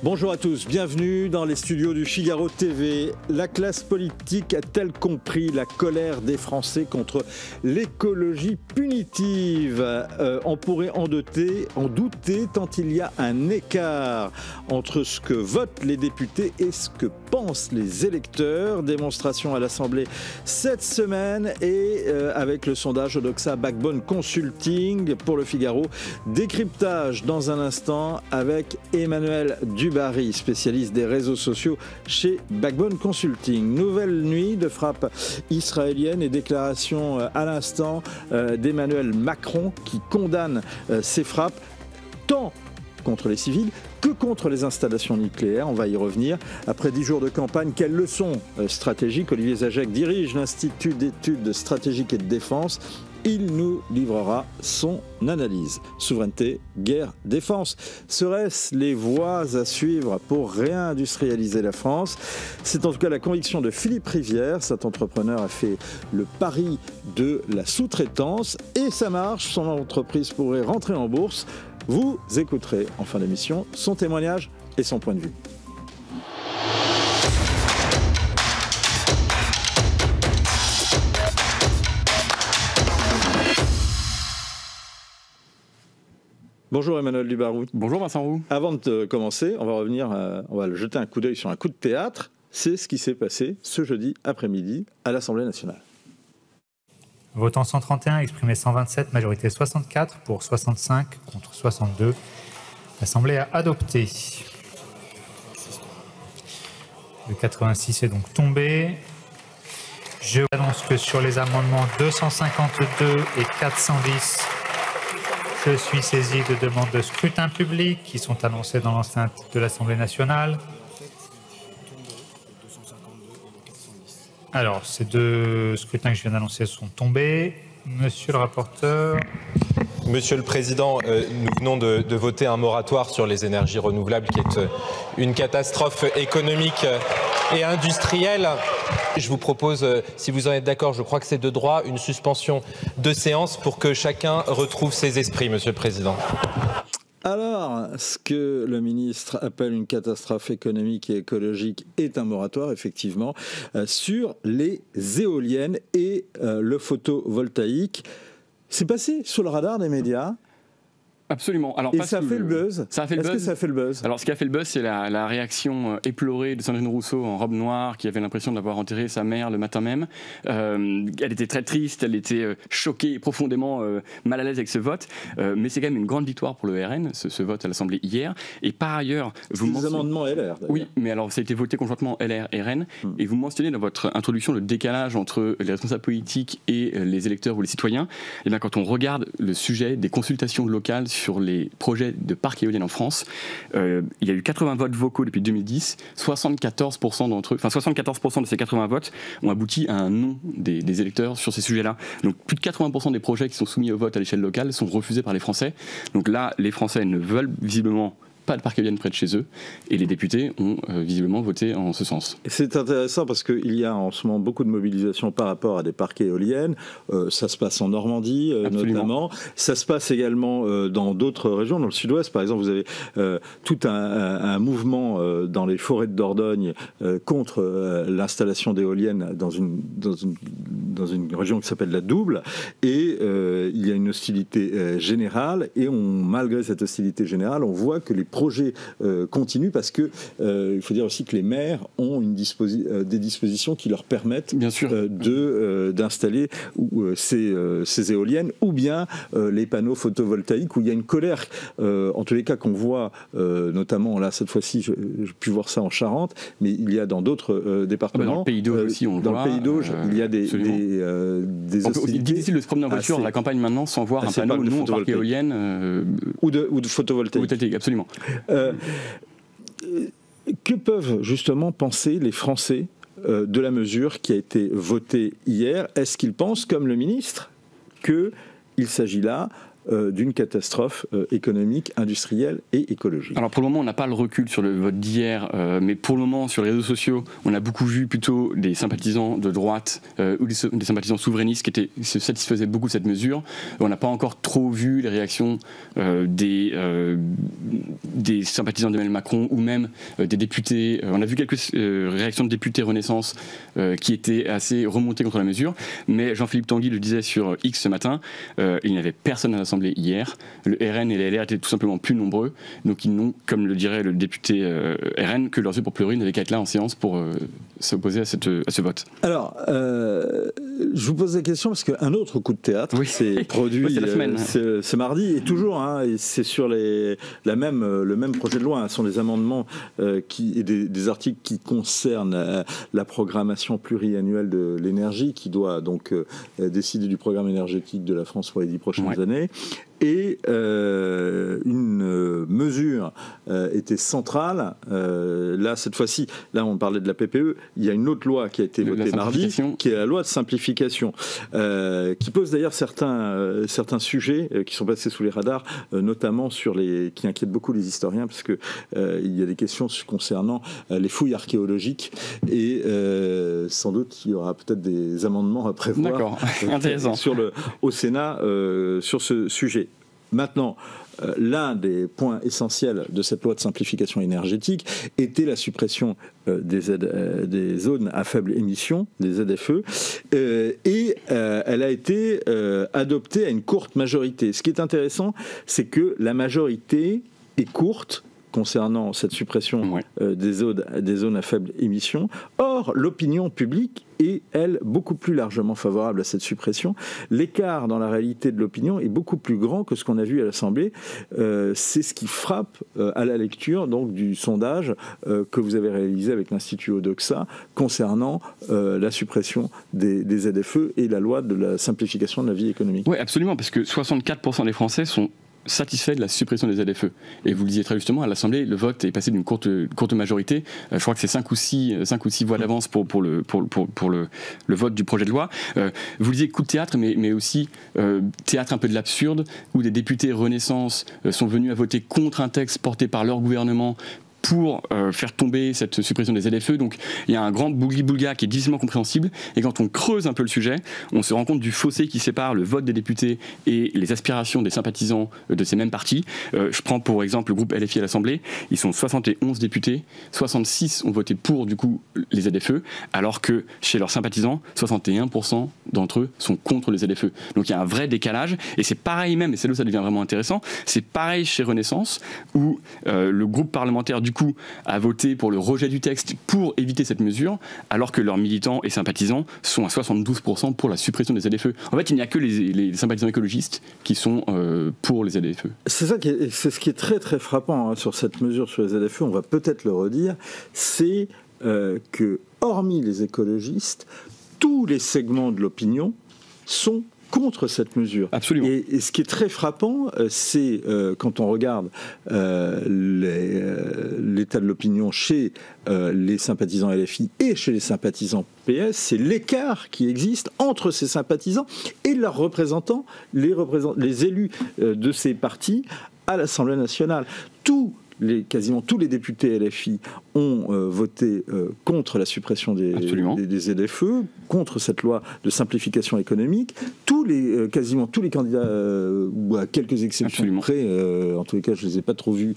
Bonjour à tous, bienvenue dans les studios du Figaro TV. La classe politique a-t-elle compris la colère des Français contre l'écologie punitive ? On pourrait en douter tant il y a un écart entre ce que votent les députés et ce que pensent les électeurs. Démonstration à l'Assemblée cette semaine et avec le sondage Odoxa Backbone Consulting pour le Figaro. Décryptage dans un instant avec Emmanuel Dubarry, spécialiste des réseaux sociaux chez Backbone Consulting. Nouvelle nuit de frappe israélienne et déclaration à l'instant d'Emmanuel Macron qui condamne ces frappes tant contre les civils que contre les installations nucléaires. On va y revenir. Après 10 jours de campagne, quelles leçons stratégiques Olivier Zajec dirige l'Institut d'études stratégiques et de défense. Il nous livrera son analyse. Souveraineté, guerre, défense. Seraient-ce les voies à suivre pour réindustrialiser la France ? C'est en tout cas la conviction de Philippe Rivière. Cet entrepreneur a fait le pari de la sous-traitance et ça marche. Son entreprise pourrait rentrer en bourse. Vous écouterez en fin d'émission son témoignage et son point de vue. Bonjour Emmanuel Dubarry. Bonjour Vincent Roux. Avant de commencer, on va jeter un coup d'œil sur un coup de théâtre. C'est ce qui s'est passé ce jeudi après-midi à l'Assemblée nationale. Votant 131, exprimé 127, majorité 64 pour 65 contre 62. L'Assemblée a adopté. Le 86 est donc tombé. Je vous annonce que sur les amendements 252 et 410, je suis saisi de demandes de scrutin public qui sont annoncées dans l'enceinte de l'Assemblée nationale. Alors, ces deux scrutins que je viens d'annoncer sont tombés. Monsieur le rapporteur. Monsieur le Président, nous venons de voter un moratoire sur les énergies renouvelables qui est une catastrophe économique et industrielle. Je vous propose, si vous en êtes d'accord, je crois que c'est de droit, une suspension de séance pour que chacun retrouve ses esprits, Monsieur le Président. Alors, ce que le ministre appelle une catastrophe économique et écologique est un moratoire, effectivement, sur les éoliennes et le photovoltaïque. C'est passé sous le radar des médias. Absolument. Alors, et ça a fait le buzz. Ça a fait le buzz. Est-ce que ça a fait le buzz ? Alors, ce qui a fait le buzz, c'est la réaction éplorée de Sandrine Rousseau en robe noire, qui avait l'impression d'avoir enterré sa mère le matin même. Elle était très triste, elle était choquée et profondément mal à l'aise avec ce vote. Mais c'est quand même une grande victoire pour le RN, ce vote à l'Assemblée hier. Et par ailleurs, vous mentionnez... des amendements LR, d'ailleurs. Oui, mais alors ça a été voté conjointement LR et RN. Et vous mentionnez dans votre introduction le décalage entre les responsables politiques et les électeurs ou les citoyens. Et bien, quand on regarde le sujet des consultations locales sur les projets de parcs éoliennes en France, il y a eu 80 votes vocaux depuis 2010, 74% d'entre eux, enfin 74% de ces 80 votes ont abouti à un non des électeurs sur ces sujets-là. Donc plus de 80% des projets qui sont soumis au vote à l'échelle locale sont refusés par les Français. Donc là, les Français ne veulent visiblement pas de parc éolien près de chez eux, et les députés ont visiblement voté en ce sens. C'est intéressant parce qu'il y a en ce moment beaucoup de mobilisation par rapport à des parcs éoliennes. Ça se passe en Normandie notamment. Ça se passe également dans d'autres régions, dans le sud-ouest. Par exemple, vous avez tout un mouvement dans les forêts de Dordogne contre l'installation d'éoliennes dans une région qui s'appelle la Double. Et il y a une hostilité générale. Et malgré cette hostilité générale, on voit que les projets continuent parce que il faut dire aussi que les maires ont des dispositions qui leur permettent d'installer ces éoliennes ou bien les panneaux photovoltaïques où il y a une colère en tous les cas qu'on voit notamment là cette fois-ci j'ai pu voir ça en Charente, mais il y a dans d'autres départements. Dans le Pays d'Auge aussi on le voit. Dans le Pays d'Auge il y a des hostilités. Il est difficile de se promener en voiture à la campagne maintenant sans voir un panneau non au parc éolienne ou de photovoltaïque. Absolument. Que peuvent justement penser les Français de la mesure qui a été votée hier ? Est-ce qu'ils pensent, comme le ministre, qu'il s'agit là d'une catastrophe économique, industrielle et écologique. Alors pour le moment, on n'a pas le recul sur le vote d'hier, mais pour le moment, sur les réseaux sociaux, on a beaucoup vu plutôt des sympathisants de droite ou des sympathisants souverainistes qui se satisfaisaient beaucoup de cette mesure. On n'a pas encore trop vu les réactions des sympathisants d'Emmanuel Macron ou même des députés. On a vu quelques réactions de députés Renaissance qui étaient assez remontées contre la mesure, mais Jean-Philippe Tanguy le disait sur X ce matin, il n'y avait personne à l'Assemblée hier. Le RN et les LR étaient tout simplement plus nombreux, donc ils n'ont, comme le dirait le député RN, que leurs yeux pour pleurer, ils n'avaient qu'à être là en séance pour s'opposer à ce vote. Alors, je vous pose la question parce qu'un autre coup de théâtre s'est produit ce mardi, et toujours, et c'est sur le même projet de loi, ce sont des amendements et des articles qui concernent la programmation pluriannuelle de l'énergie, qui doit donc décider du programme énergétique de la France pour les 10 prochaines années. Et une mesure était centrale. Là, cette fois-ci, on parlait de la PPE. Il y a une autre loi qui a été votée mardi, qui est la loi de simplification, qui pose d'ailleurs certains sujets qui sont passés sous les radars, notamment qui inquiètent beaucoup les historiens, parce que il y a des questions concernant les fouilles archéologiques, et sans doute il y aura peut-être des amendements à prévoir au Sénat sur ce sujet. Maintenant, l'un des points essentiels de cette loi de simplification énergétique était la suppression des zones à faible émission, des ZFE, et elle a été adoptée à une courte majorité. Ce qui est intéressant, c'est que la majorité est courte concernant cette suppression des zones à faible émission. Or, l'opinion publique est, elle, beaucoup plus largement favorable à cette suppression. L'écart dans la réalité de l'opinion est beaucoup plus grand que ce qu'on a vu à l'Assemblée. C'est ce qui frappe à la lecture donc, du sondage que vous avez réalisé avec l'Institut Odoxa concernant la suppression des ZFE et la loi de la simplification de la vie économique. Oui, absolument, parce que 64% des Français sont satisfait de la suppression des ZFE. Et vous le disiez très justement, à l'Assemblée, le vote est passé d'une courte majorité. Je crois que c'est 5 ou 6 voix d'avance pour le vote du projet de loi. Vous le disiez, coup de théâtre, mais aussi théâtre un peu de l'absurde, où des députés Renaissance sont venus à voter contre un texte porté par leur gouvernement pour faire tomber cette suppression des ZFE. Donc il y a un grand bougli-boulga qui est difficilement compréhensible, et quand on creuse un peu le sujet, on se rend compte du fossé qui sépare le vote des députés et les aspirations des sympathisants de ces mêmes partis. Je prends pour exemple le groupe LFI à l'Assemblée, ils sont 71 députés, 66 ont voté pour du coup les ZFE, alors que chez leurs sympathisants, 61% d'entre eux sont contre les ZFE. Donc il y a un vrai décalage, et c'est pareil même, et c'est là où ça devient vraiment intéressant, c'est pareil chez Renaissance, où le groupe parlementaire du coup a voté pour le rejet du texte pour éviter cette mesure, alors que leurs militants et sympathisants sont à 72% pour la suppression des ZFE. En fait, il n'y a que les sympathisants écologistes qui sont pour les ZFE. C'est ce qui est très très frappant sur cette mesure sur les ZFE, on va peut-être le redire, c'est que hormis les écologistes, tous les segments de l'opinion sont contre cette mesure. Absolument. Et ce qui est très frappant, c'est quand on regarde l'état de l'opinion chez les sympathisants LFI et chez les sympathisants PS, c'est l'écart qui existe entre ces sympathisants et leurs représentants, les élus de ces partis à l'Assemblée nationale. Quasiment tous les députés LFI ont voté contre la suppression des ZFE, contre cette loi de simplification économique. Quasiment tous les candidats, ou à quelques exceptions près, en tous les cas je ne les ai pas trop vus,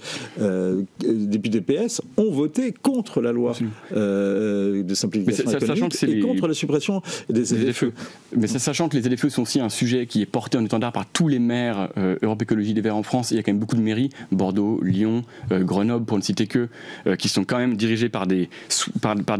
députés PS, ont voté contre la loi de simplification économique et contre la suppression des ZFE. Mais sachant que les ZFE sont aussi un sujet qui est porté en étendard par tous les maires Europe Écologie Les Verts en France, il y a quand même beaucoup de mairies, Bordeaux, Lyon, Grenoble pour ne citer que, qui sont quand même dirigés par des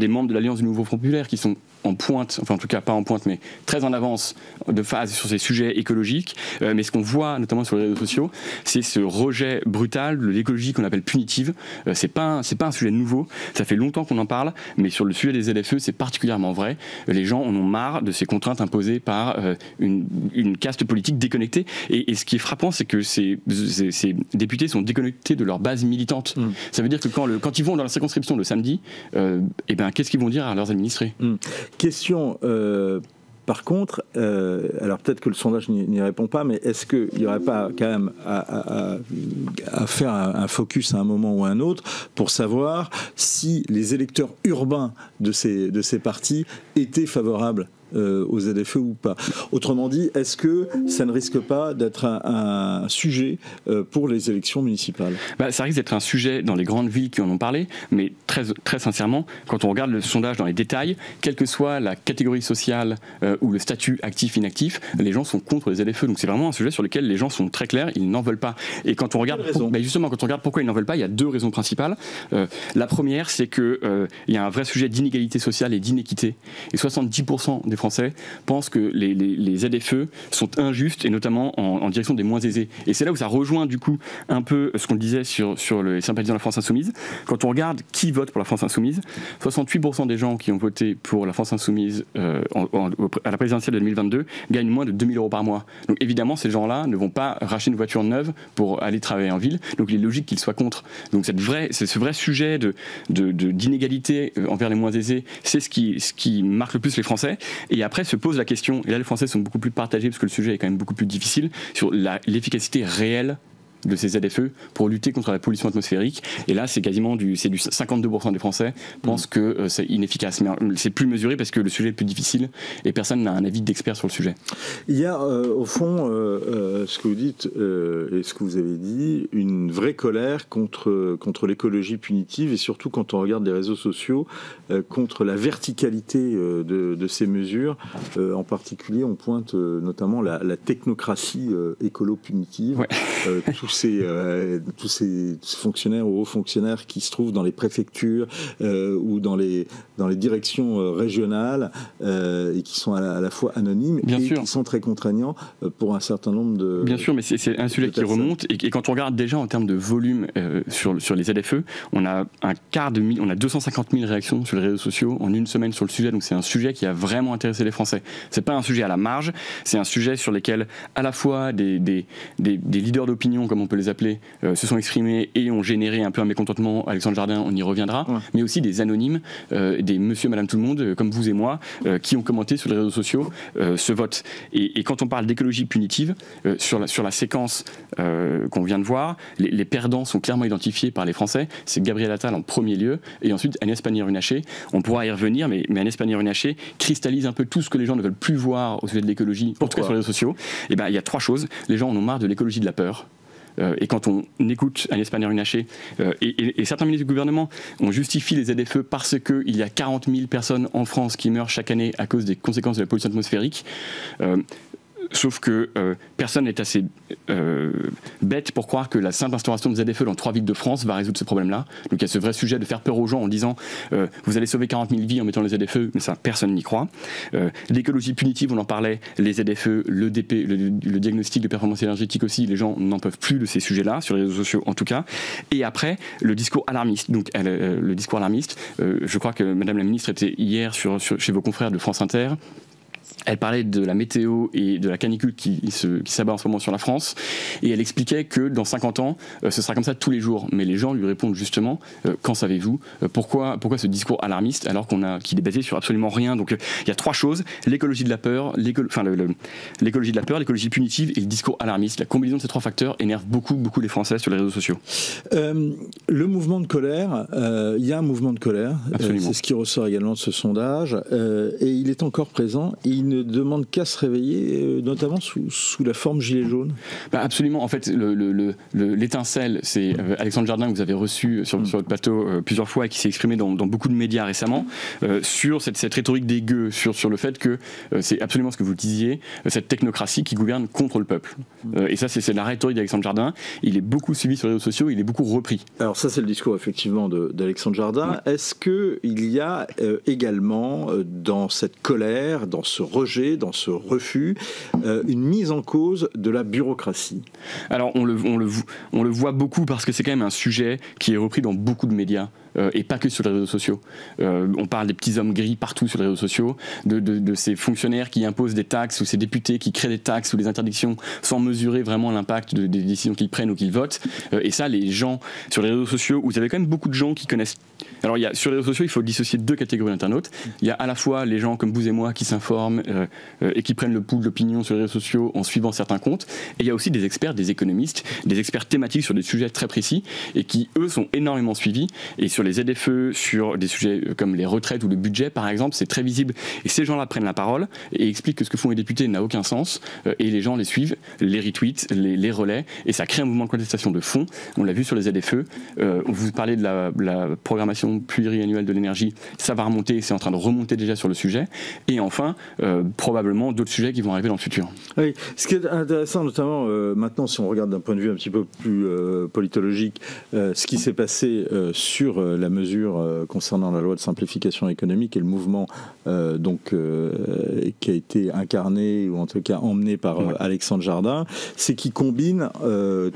membres de l'Alliance du Nouveau Front Populaire qui sont en pointe, enfin en tout cas pas en pointe, mais très en avance de phase sur ces sujets écologiques. Mais ce qu'on voit notamment sur les réseaux sociaux, c'est ce rejet brutal de l'écologie qu'on appelle punitive. C'est pas un sujet nouveau, ça fait longtemps qu'on en parle, mais sur le sujet des LFE, c'est particulièrement vrai. Les gens en ont marre de ces contraintes imposées par une caste politique déconnectée. Et ce qui est frappant, c'est que ces députés sont déconnectés de leur base militante. Ça veut dire que quand ils vont dans la circonscription le samedi, qu'est-ce qu'ils vont dire à leurs administrés ? Question Par contre, alors peut-être que le sondage n'y répond pas, mais est-ce qu'il n'y aurait pas quand même à faire un focus à un moment ou à un autre pour savoir si les électeurs urbains de ces partis étaient favorables aux ZFE ou pas. Autrement dit, est-ce que ça ne risque pas d'être un sujet pour les élections municipales ? Ça risque d'être un sujet dans les grandes villes qui en ont parlé, mais très, très sincèrement, quand on regarde le sondage dans les détails, quelle que soit la catégorie sociale ou le statut actif-inactif, les gens sont contre les ZFE. Donc c'est vraiment un sujet sur lequel les gens sont très clairs, ils n'en veulent pas. Et quand on regarde, justement, quand on regarde pourquoi ils n'en veulent pas, il y a deux raisons principales. La première, c'est qu'il y a un vrai sujet d'inégalité sociale et d'inéquité. Et 70% des Français pensent que les ZFE sont injustes, et notamment en direction des moins aisés. Et c'est là où ça rejoint du coup un peu ce qu'on disait sur les sympathisants de la France Insoumise. Quand on regarde qui vote pour la France Insoumise, 68% des gens qui ont voté pour la France Insoumise à la présidentielle de 2022 gagnent moins de 2 000 € par mois. Donc évidemment, ces gens-là ne vont pas racheter une voiture neuve pour aller travailler en ville. Donc il est logique qu'ils soient contre. Donc ce vrai sujet d'inégalité envers les moins aisés, c'est ce qui marque le plus les Français. Et après se pose la question, et là les Français sont beaucoup plus partagés parce que le sujet est quand même beaucoup plus difficile, sur l'efficacité réelle de ces ZFE pour lutter contre la pollution atmosphérique. Et là, c'est quasiment du 52% des Français pensent que c'est inefficace. Mais c'est plus mesuré parce que le sujet est plus difficile et personne n'a un avis d'expert sur le sujet. Il y a au fond, ce que vous dites et ce que vous avez dit, une vraie colère contre l'écologie punitive et surtout quand on regarde les réseaux sociaux, contre la verticalité de ces mesures. En particulier, on pointe notamment la technocratie écolo-punitive. Ouais. Tous ces fonctionnaires ou hauts fonctionnaires qui se trouvent dans les préfectures ou dans les directions régionales et qui sont à la fois anonymes qui sont très contraignants pour un certain nombre de... Bien sûr, mais c'est un sujet qui remonte et quand on regarde déjà en termes de volume sur les ZFE, on a on a 250 000 réactions sur les réseaux sociaux en une semaine sur le sujet, donc c'est un sujet qui a vraiment intéressé les Français. C'est pas un sujet à la marge, c'est un sujet sur lequel à la fois des leaders d'opinion, comme on peut les appeler, se sont exprimés et ont généré un peu un mécontentement. Alexandre Jardin, on y reviendra, mais aussi des anonymes, des monsieur, madame, tout le monde, comme vous et moi, qui ont commenté sur les réseaux sociaux ce vote. Et quand on parle d'écologie punitive, sur la séquence qu'on vient de voir, les perdants sont clairement identifiés par les Français. C'est Gabriel Attal en premier lieu, et ensuite Agnès Pannier-Runacher. On pourra y revenir, mais Agnès Pannier-Runacher cristallise un peu tout ce que les gens ne veulent plus voir au sujet de l'écologie, en tout cas sur les réseaux sociaux. Et il y a trois choses. Les gens en ont marre de l'écologie de la peur. Et quand on écoute Agnès Pannier-Runacher et certains ministres du gouvernement, on justifie les ZFE parce qu'il y a 40 000 personnes en France qui meurent chaque année à cause des conséquences de la pollution atmosphérique. Sauf que personne n'est assez bête pour croire que la simple instauration de ZFE dans 3 villes de France va résoudre ce problème-là. Donc il y a ce vrai sujet de faire peur aux gens en disant vous allez sauver 40 000 vies en mettant les ZFE, mais ça, personne n'y croit. L'écologie punitive, on en parlait, les ZFE, le diagnostic de performance énergétique aussi, les gens n'en peuvent plus de ces sujets-là, sur les réseaux sociaux en tout cas. Et après, le discours alarmiste. Donc le discours alarmiste, je crois que Madame la Ministre était hier chez vos confrères de France Inter. Elle parlait de la météo et de la canicule qui s'abat en ce moment sur la France, et elle expliquait que dans 50 ans, ce sera comme ça tous les jours. Mais les gens lui répondent justement, qu'en savez-vous, pourquoi ce discours alarmiste alors qu'il est basé sur absolument rien. Donc il y a trois choses, l'écologie de la peur, l'écologie punitive et le discours alarmiste. La combinaison de ces trois facteurs énerve beaucoup les Français sur les réseaux sociaux. Le mouvement de colère, il y a un mouvement de colère, c'est ce qui ressort également de ce sondage, et il est encore présent, et il ne demande qu'à se réveiller, notamment sous la forme gilet jaune. Absolument. En fait, l'étincelle, c'est Alexandre Jardin que vous avez reçu sur votre plateau plusieurs fois et qui s'est exprimé dans beaucoup de médias récemment sur cette rhétorique des gueux, sur le fait que c'est absolument ce que vous disiez, cette technocratie qui gouverne contre le peuple. Et ça, c'est la rhétorique d'Alexandre Jardin. Il est beaucoup suivi sur les réseaux sociaux, il est beaucoup repris. Alors ça, c'est le discours effectivement d'Alexandre Jardin. Ouais. Est-ce qu'il y a également dans cette colère, dans ce rejet, dans ce refus, une mise en cause de la bureaucratie? Alors on le voit beaucoup parce que c'est quand même un sujet qui est repris dans beaucoup de médias et pas que sur les réseaux sociaux. On parle des petits hommes gris partout sur les réseaux sociaux, de ces fonctionnaires qui imposent des taxes ou ces députés qui créent des taxes ou des interdictions sans mesurer vraiment l'impact des décisions qu'ils prennent ou qu'ils votent. Et ça, les gens sur les réseaux sociaux, vous avez quand même beaucoup de gens qui connaissent. Alors sur les réseaux sociaux, il faut dissocier deux catégories d'internautes. Il y a à la fois les gens comme vous et moi qui s'informent et qui prennent le pouls de l'opinion sur les réseaux sociaux en suivant certains comptes. Et il y a aussi des experts, des économistes, des experts thématiques sur des sujets très précis et qui, eux, sont énormément suivis. Et sur les ZFE, sur des sujets comme les retraites ou le budget, par exemple, c'est très visible. Et ces gens-là prennent la parole et expliquent que ce que font les députés n'a aucun sens. Et les gens les suivent, les retweetent, les relaient. Et ça crée un mouvement de contestation de fond. On l'a vu sur les ZFE. Vous parlez de la programmation pluriannuelle de l'énergie. Ça va remonter, c'est en train de remonter déjà sur le sujet. Et enfin, probablement d'autres sujets qui vont arriver dans le futur. Oui, ce qui est intéressant, notamment maintenant, si on regarde d'un point de vue un petit peu plus politologique, ce qui s'est passé sur la mesure concernant la loi de simplification économique et le mouvement qui a été incarné ou en tout cas emmené par Alexandre Jardin, c'est qu'il combine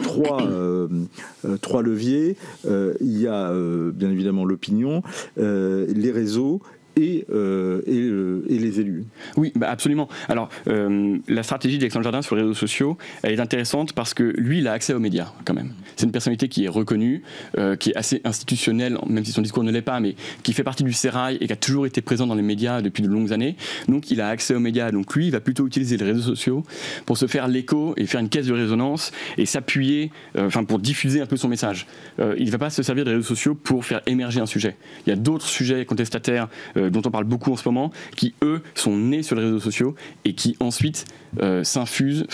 trois leviers. Il y a bien évidemment l'opinion, les réseaux et les élus. Oui, absolument. Alors, la stratégie d'Alexandre Jardin sur les réseaux sociaux, elle est intéressante parce que lui, il a accès aux médias, quand même. C'est une personnalité qui est reconnue, qui est assez institutionnelle, même si son discours ne l'est pas, mais qui fait partie du sérail et qui a toujours été présent dans les médias depuis de longues années. Donc, il a accès aux médias. Donc, lui, il va plutôt utiliser les réseaux sociaux pour se faire l'écho et faire une caisse de résonance et s'appuyer, pour diffuser un peu son message. Il ne va pas se servir des réseaux sociaux pour faire émerger un sujet. Il y a d'autres sujets contestataires dont on parle beaucoup en ce moment, qui eux sont nés sur les réseaux sociaux et qui ensuite infusent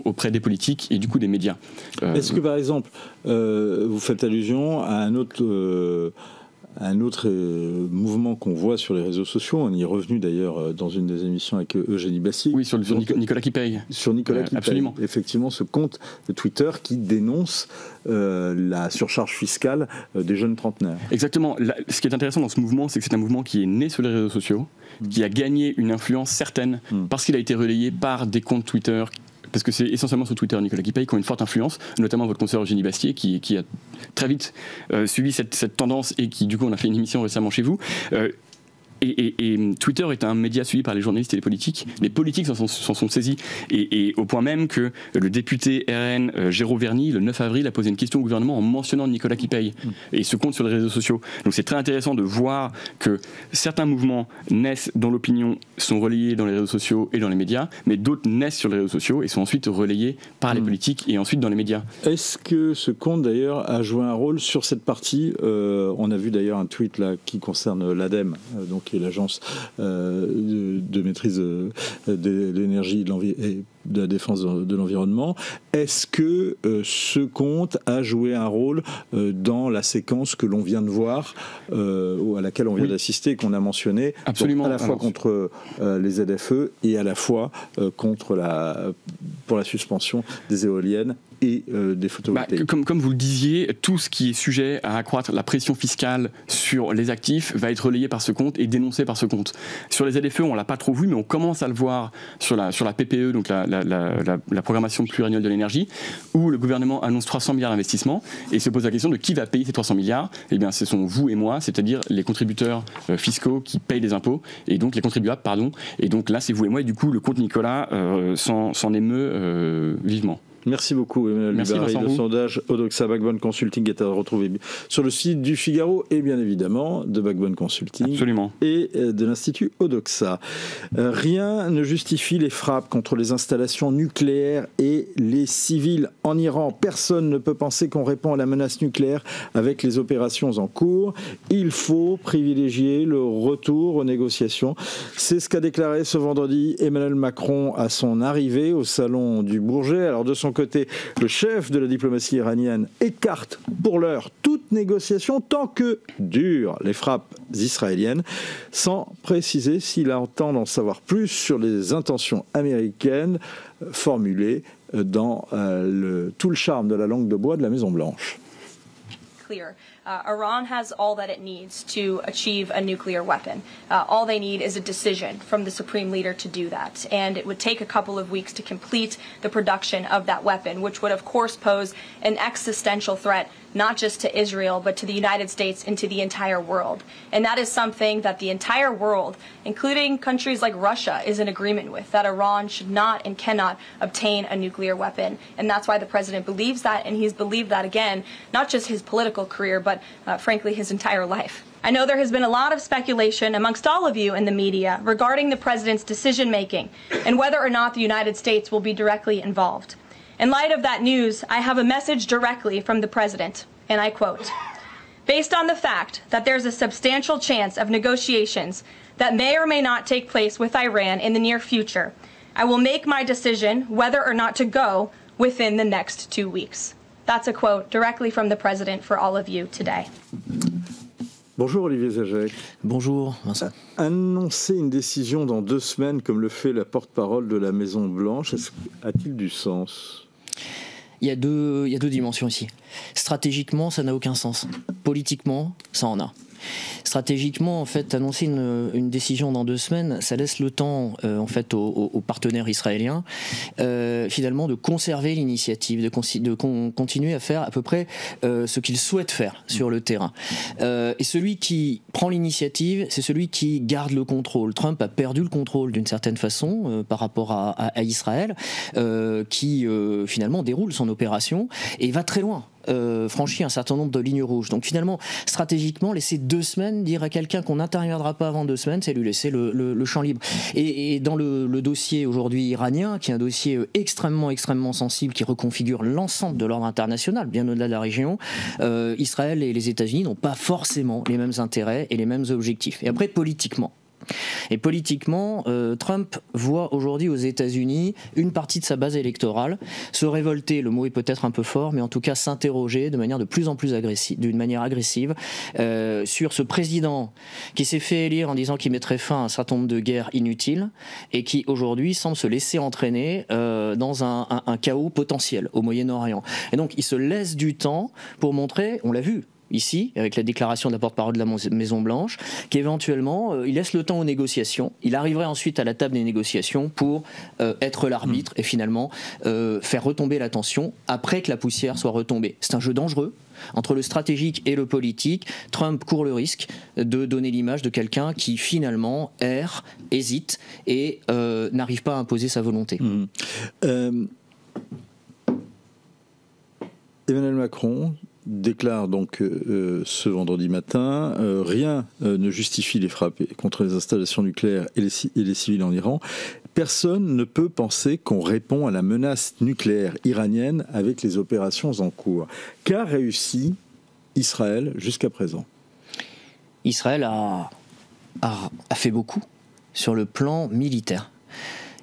auprès des politiques et du coup des médias. Est-ce que par exemple, vous faites allusion à un autre mouvement qu'on voit sur les réseaux sociaux, on y est revenu d'ailleurs dans une des émissions avec Eugénie Bassier. Oui, sur Nicolas qui paye. Sur Nicolas qui absolument. paye. Effectivement, ce compte de Twitter qui dénonce la surcharge fiscale des jeunes trentenaires. Exactement. Ce qui est intéressant dans ce mouvement, c'est que c'est un mouvement qui est né sur les réseaux sociaux, qui a gagné une influence certaine parce qu'il a été relayé par des comptes Twitter. Parce que c'est essentiellement sur Twitter Nicolas qui paye qui ont une forte influence, notamment votre consoeur Eugénie Bastier qui a très vite suivi cette tendance et qui du coup on a fait une émission récemment chez vous. Et Twitter est un média suivi par les journalistes et les politiques. Les politiques s'en sont saisis. Et au point même que le député RN Géraud Verny, le 9 avril, a posé une question au gouvernement en mentionnant Nicolas qui paye. Et il se compte sur les réseaux sociaux. Donc c'est très intéressant de voir que certains mouvements naissent dans l'opinion, sont relayés dans les réseaux sociaux et dans les médias, mais d'autres naissent sur les réseaux sociaux et sont ensuite relayés par les politiques et ensuite dans les médias. Est-ce que ce compte d'ailleurs a joué un rôle sur cette partie on a vu d'ailleurs un tweet là qui concerne l'ADEME, donc qui est l'agence de maîtrise de l'énergie et de la défense de l'environnement. Est-ce que ce compte a joué un rôle dans la séquence que l'on vient de voir, ou à laquelle on vient d'assister, qu'on a mentionné, absolument, à la fois contre les ZFE et à la fois pour la suspension des éoliennes et des photovoltaïques. Comme vous le disiez, tout ce qui est sujet à accroître la pression fiscale sur les actifs va être relayé par ce compte et dénoncé par ce compte. Sur les ZFE, on ne l'a pas trop vu, mais on commence à le voir sur la PPE, donc la programmation pluriannuelle de l'énergie, où le gouvernement annonce 300 milliards d'investissements et se pose la question de qui va payer ces 300 milliards. Eh bien, ce sont vous et moi, c'est-à-dire les contributeurs fiscaux qui payent des impôts, et donc les contribuables, pardon. Et donc là, c'est vous et moi, et du coup, le compte Nicolas s'en émeut vivement. Merci beaucoup Emmanuel Dubarry. Le sondage Odoxa Backbone Consulting est à retrouver sur le site du Figaro et bien évidemment de Backbone Consulting. Absolument. Et de l'Institut Odoxa. Rien ne justifie les frappes contre les installations nucléaires et les civils en Iran. Personne ne peut penser qu'on répond à la menace nucléaire avec les opérations en cours. Il faut privilégier le retour aux négociations. C'est ce qu'a déclaré ce vendredi Emmanuel Macron à son arrivée au salon du Bourget. Alors de son côté, le chef de la diplomatie iranienne écarte pour l'heure toute négociation tant que durent les frappes israéliennes, sans préciser s'il entend en savoir plus sur les intentions américaines formulées dans tout le charme de la langue de bois de la Maison-Blanche. Iran has all that it needs to achieve a nuclear weapon. All they need is a decision from the supreme leader to do that. And it would take a couple of weeks to complete the production of that weapon, which would of course pose an existential threat not just to Israel, but to the United States and to the entire world. And that is something that the entire world, including countries like Russia, is in agreement with, that Iran should not and cannot obtain a nuclear weapon. And that's why the president believes that, and he's believed that, again, not just his political career, but frankly, his entire life. I know there has been a lot of speculation amongst all of you in the media regarding the president's decision-making and whether or not the United States will be directly involved. In light of that news, I have a message directly from the president, and I quote, "Based on the fact that there's a substantial chance of negotiations that may or may not take place with Iran in the near future, I will make my decision whether or not to go within the next 2 weeks." That's a quote directly from the president for all of you today. Bonjour Olivier Zajac. Bonjour Vincent. Annoncer une décision dans 2 semaines, comme le fait la porte-parole de la Maison-Blanche, a-t-il du sens ? Il y a deux dimensions ici. Stratégiquement, ça n'a aucun sens. Politiquement, ça en a. Stratégiquement, en fait, annoncer une décision dans 2 semaines, ça laisse le temps, en fait, aux partenaires israéliens, finalement, de conserver l'initiative, de continuer à faire à peu près ce qu'ils souhaitent faire sur le terrain. Et celui qui prend l'initiative, c'est celui qui garde le contrôle. Trump a perdu le contrôle d'une certaine façon par rapport à Israël, qui finalement déroule son opération et va très loin. Franchit un certain nombre de lignes rouges. Donc finalement, stratégiquement, laisser 2 semaines, dire à quelqu'un qu'on n'interviendra pas avant 2 semaines, c'est lui laisser le champ libre. Et dans le dossier aujourd'hui iranien, qui est un dossier extrêmement sensible, qui reconfigure l'ensemble de l'ordre international, bien au-delà de la région, Israël et les États-Unis n'ont pas forcément les mêmes intérêts et les mêmes objectifs. Et après, politiquement, Trump voit aujourd'hui aux États-Unis une partie de sa base électorale se révolter, le mot est peut-être un peu fort, mais en tout cas s'interroger de manière de plus en plus agressive, d'une manière agressive, sur ce président qui s'est fait élire en disant qu'il mettrait fin à un certain nombre de guerres inutiles et qui aujourd'hui semble se laisser entraîner dans un chaos potentiel au Moyen-Orient. Et donc il se laisse du temps pour montrer, on l'a vu, ici, avec la déclaration de la porte-parole de la Maison-Blanche, qu'éventuellement, il laisse le temps aux négociations. Il arriverait ensuite à la table des négociations pour être l'arbitre et finalement faire retomber la tension après que la poussière soit retombée. C'est un jeu dangereux. Entre le stratégique et le politique, Trump court le risque de donner l'image de quelqu'un qui finalement erre, hésite et n'arrive pas à imposer sa volonté. Emmanuel Macron déclare donc ce vendredi matin rien ne justifie les frappes contre les installations nucléaires et les civils en Iran. Personne ne peut penser qu'on répond à la menace nucléaire iranienne avec les opérations en cours. Qu'a réussi Israël jusqu'à présent ? Israël a fait beaucoup sur le plan militaire.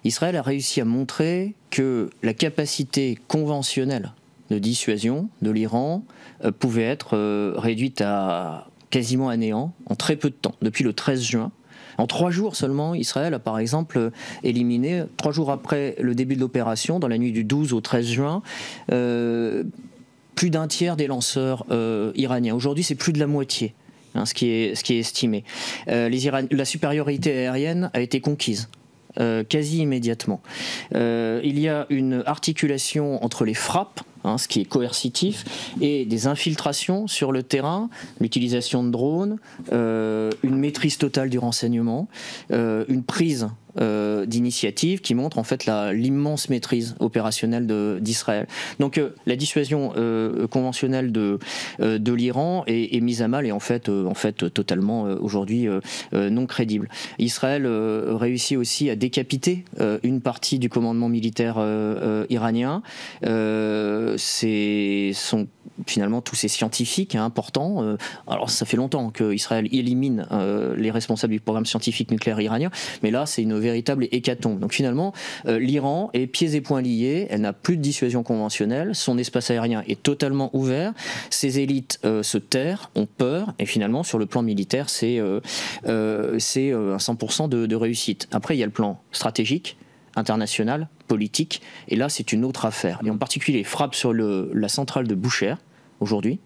Israël a réussi à montrer que la capacité conventionnelle de dissuasion de l'Iran pouvait être réduite à quasiment à néant en très peu de temps, depuis le 13 juin. En 3 jours seulement, Israël a par exemple éliminé, 3 jours après le début de l'opération, dans la nuit du 12 au 13 juin, plus d'un tiers des lanceurs iraniens. Aujourd'hui, c'est plus de la moitié, ce qui est estimé. La supériorité aérienne a été conquise. Quasi immédiatement. Il y a une articulation entre les frappes, ce qui est coercitif, et des infiltrations sur le terrain, l'utilisation de drones, une maîtrise totale du renseignement, une prise d'initiative qui montre en fait l'immense maîtrise opérationnelle d'Israël. Donc la dissuasion conventionnelle de l'Iran est mise à mal et en fait totalement aujourd'hui non crédible. Israël réussit aussi à décapiter une partie du commandement militaire iranien. Sont finalement tous ces scientifiques importants. Alors ça fait longtemps qu'Israël élimine les responsables du programme scientifique nucléaire iranien, mais là c'est une véritable hécatombe. Donc finalement, l'Iran est pieds et poings liés, elle n'a plus de dissuasion conventionnelle, son espace aérien est totalement ouvert, ses élites se terrent, ont peur, et finalement sur le plan militaire c'est un 100% de réussite. Après il y a le plan stratégique, international, politique, et là c'est une autre affaire. Et en particulier les frappes sur la centrale de Bushehr, aujourd'hui,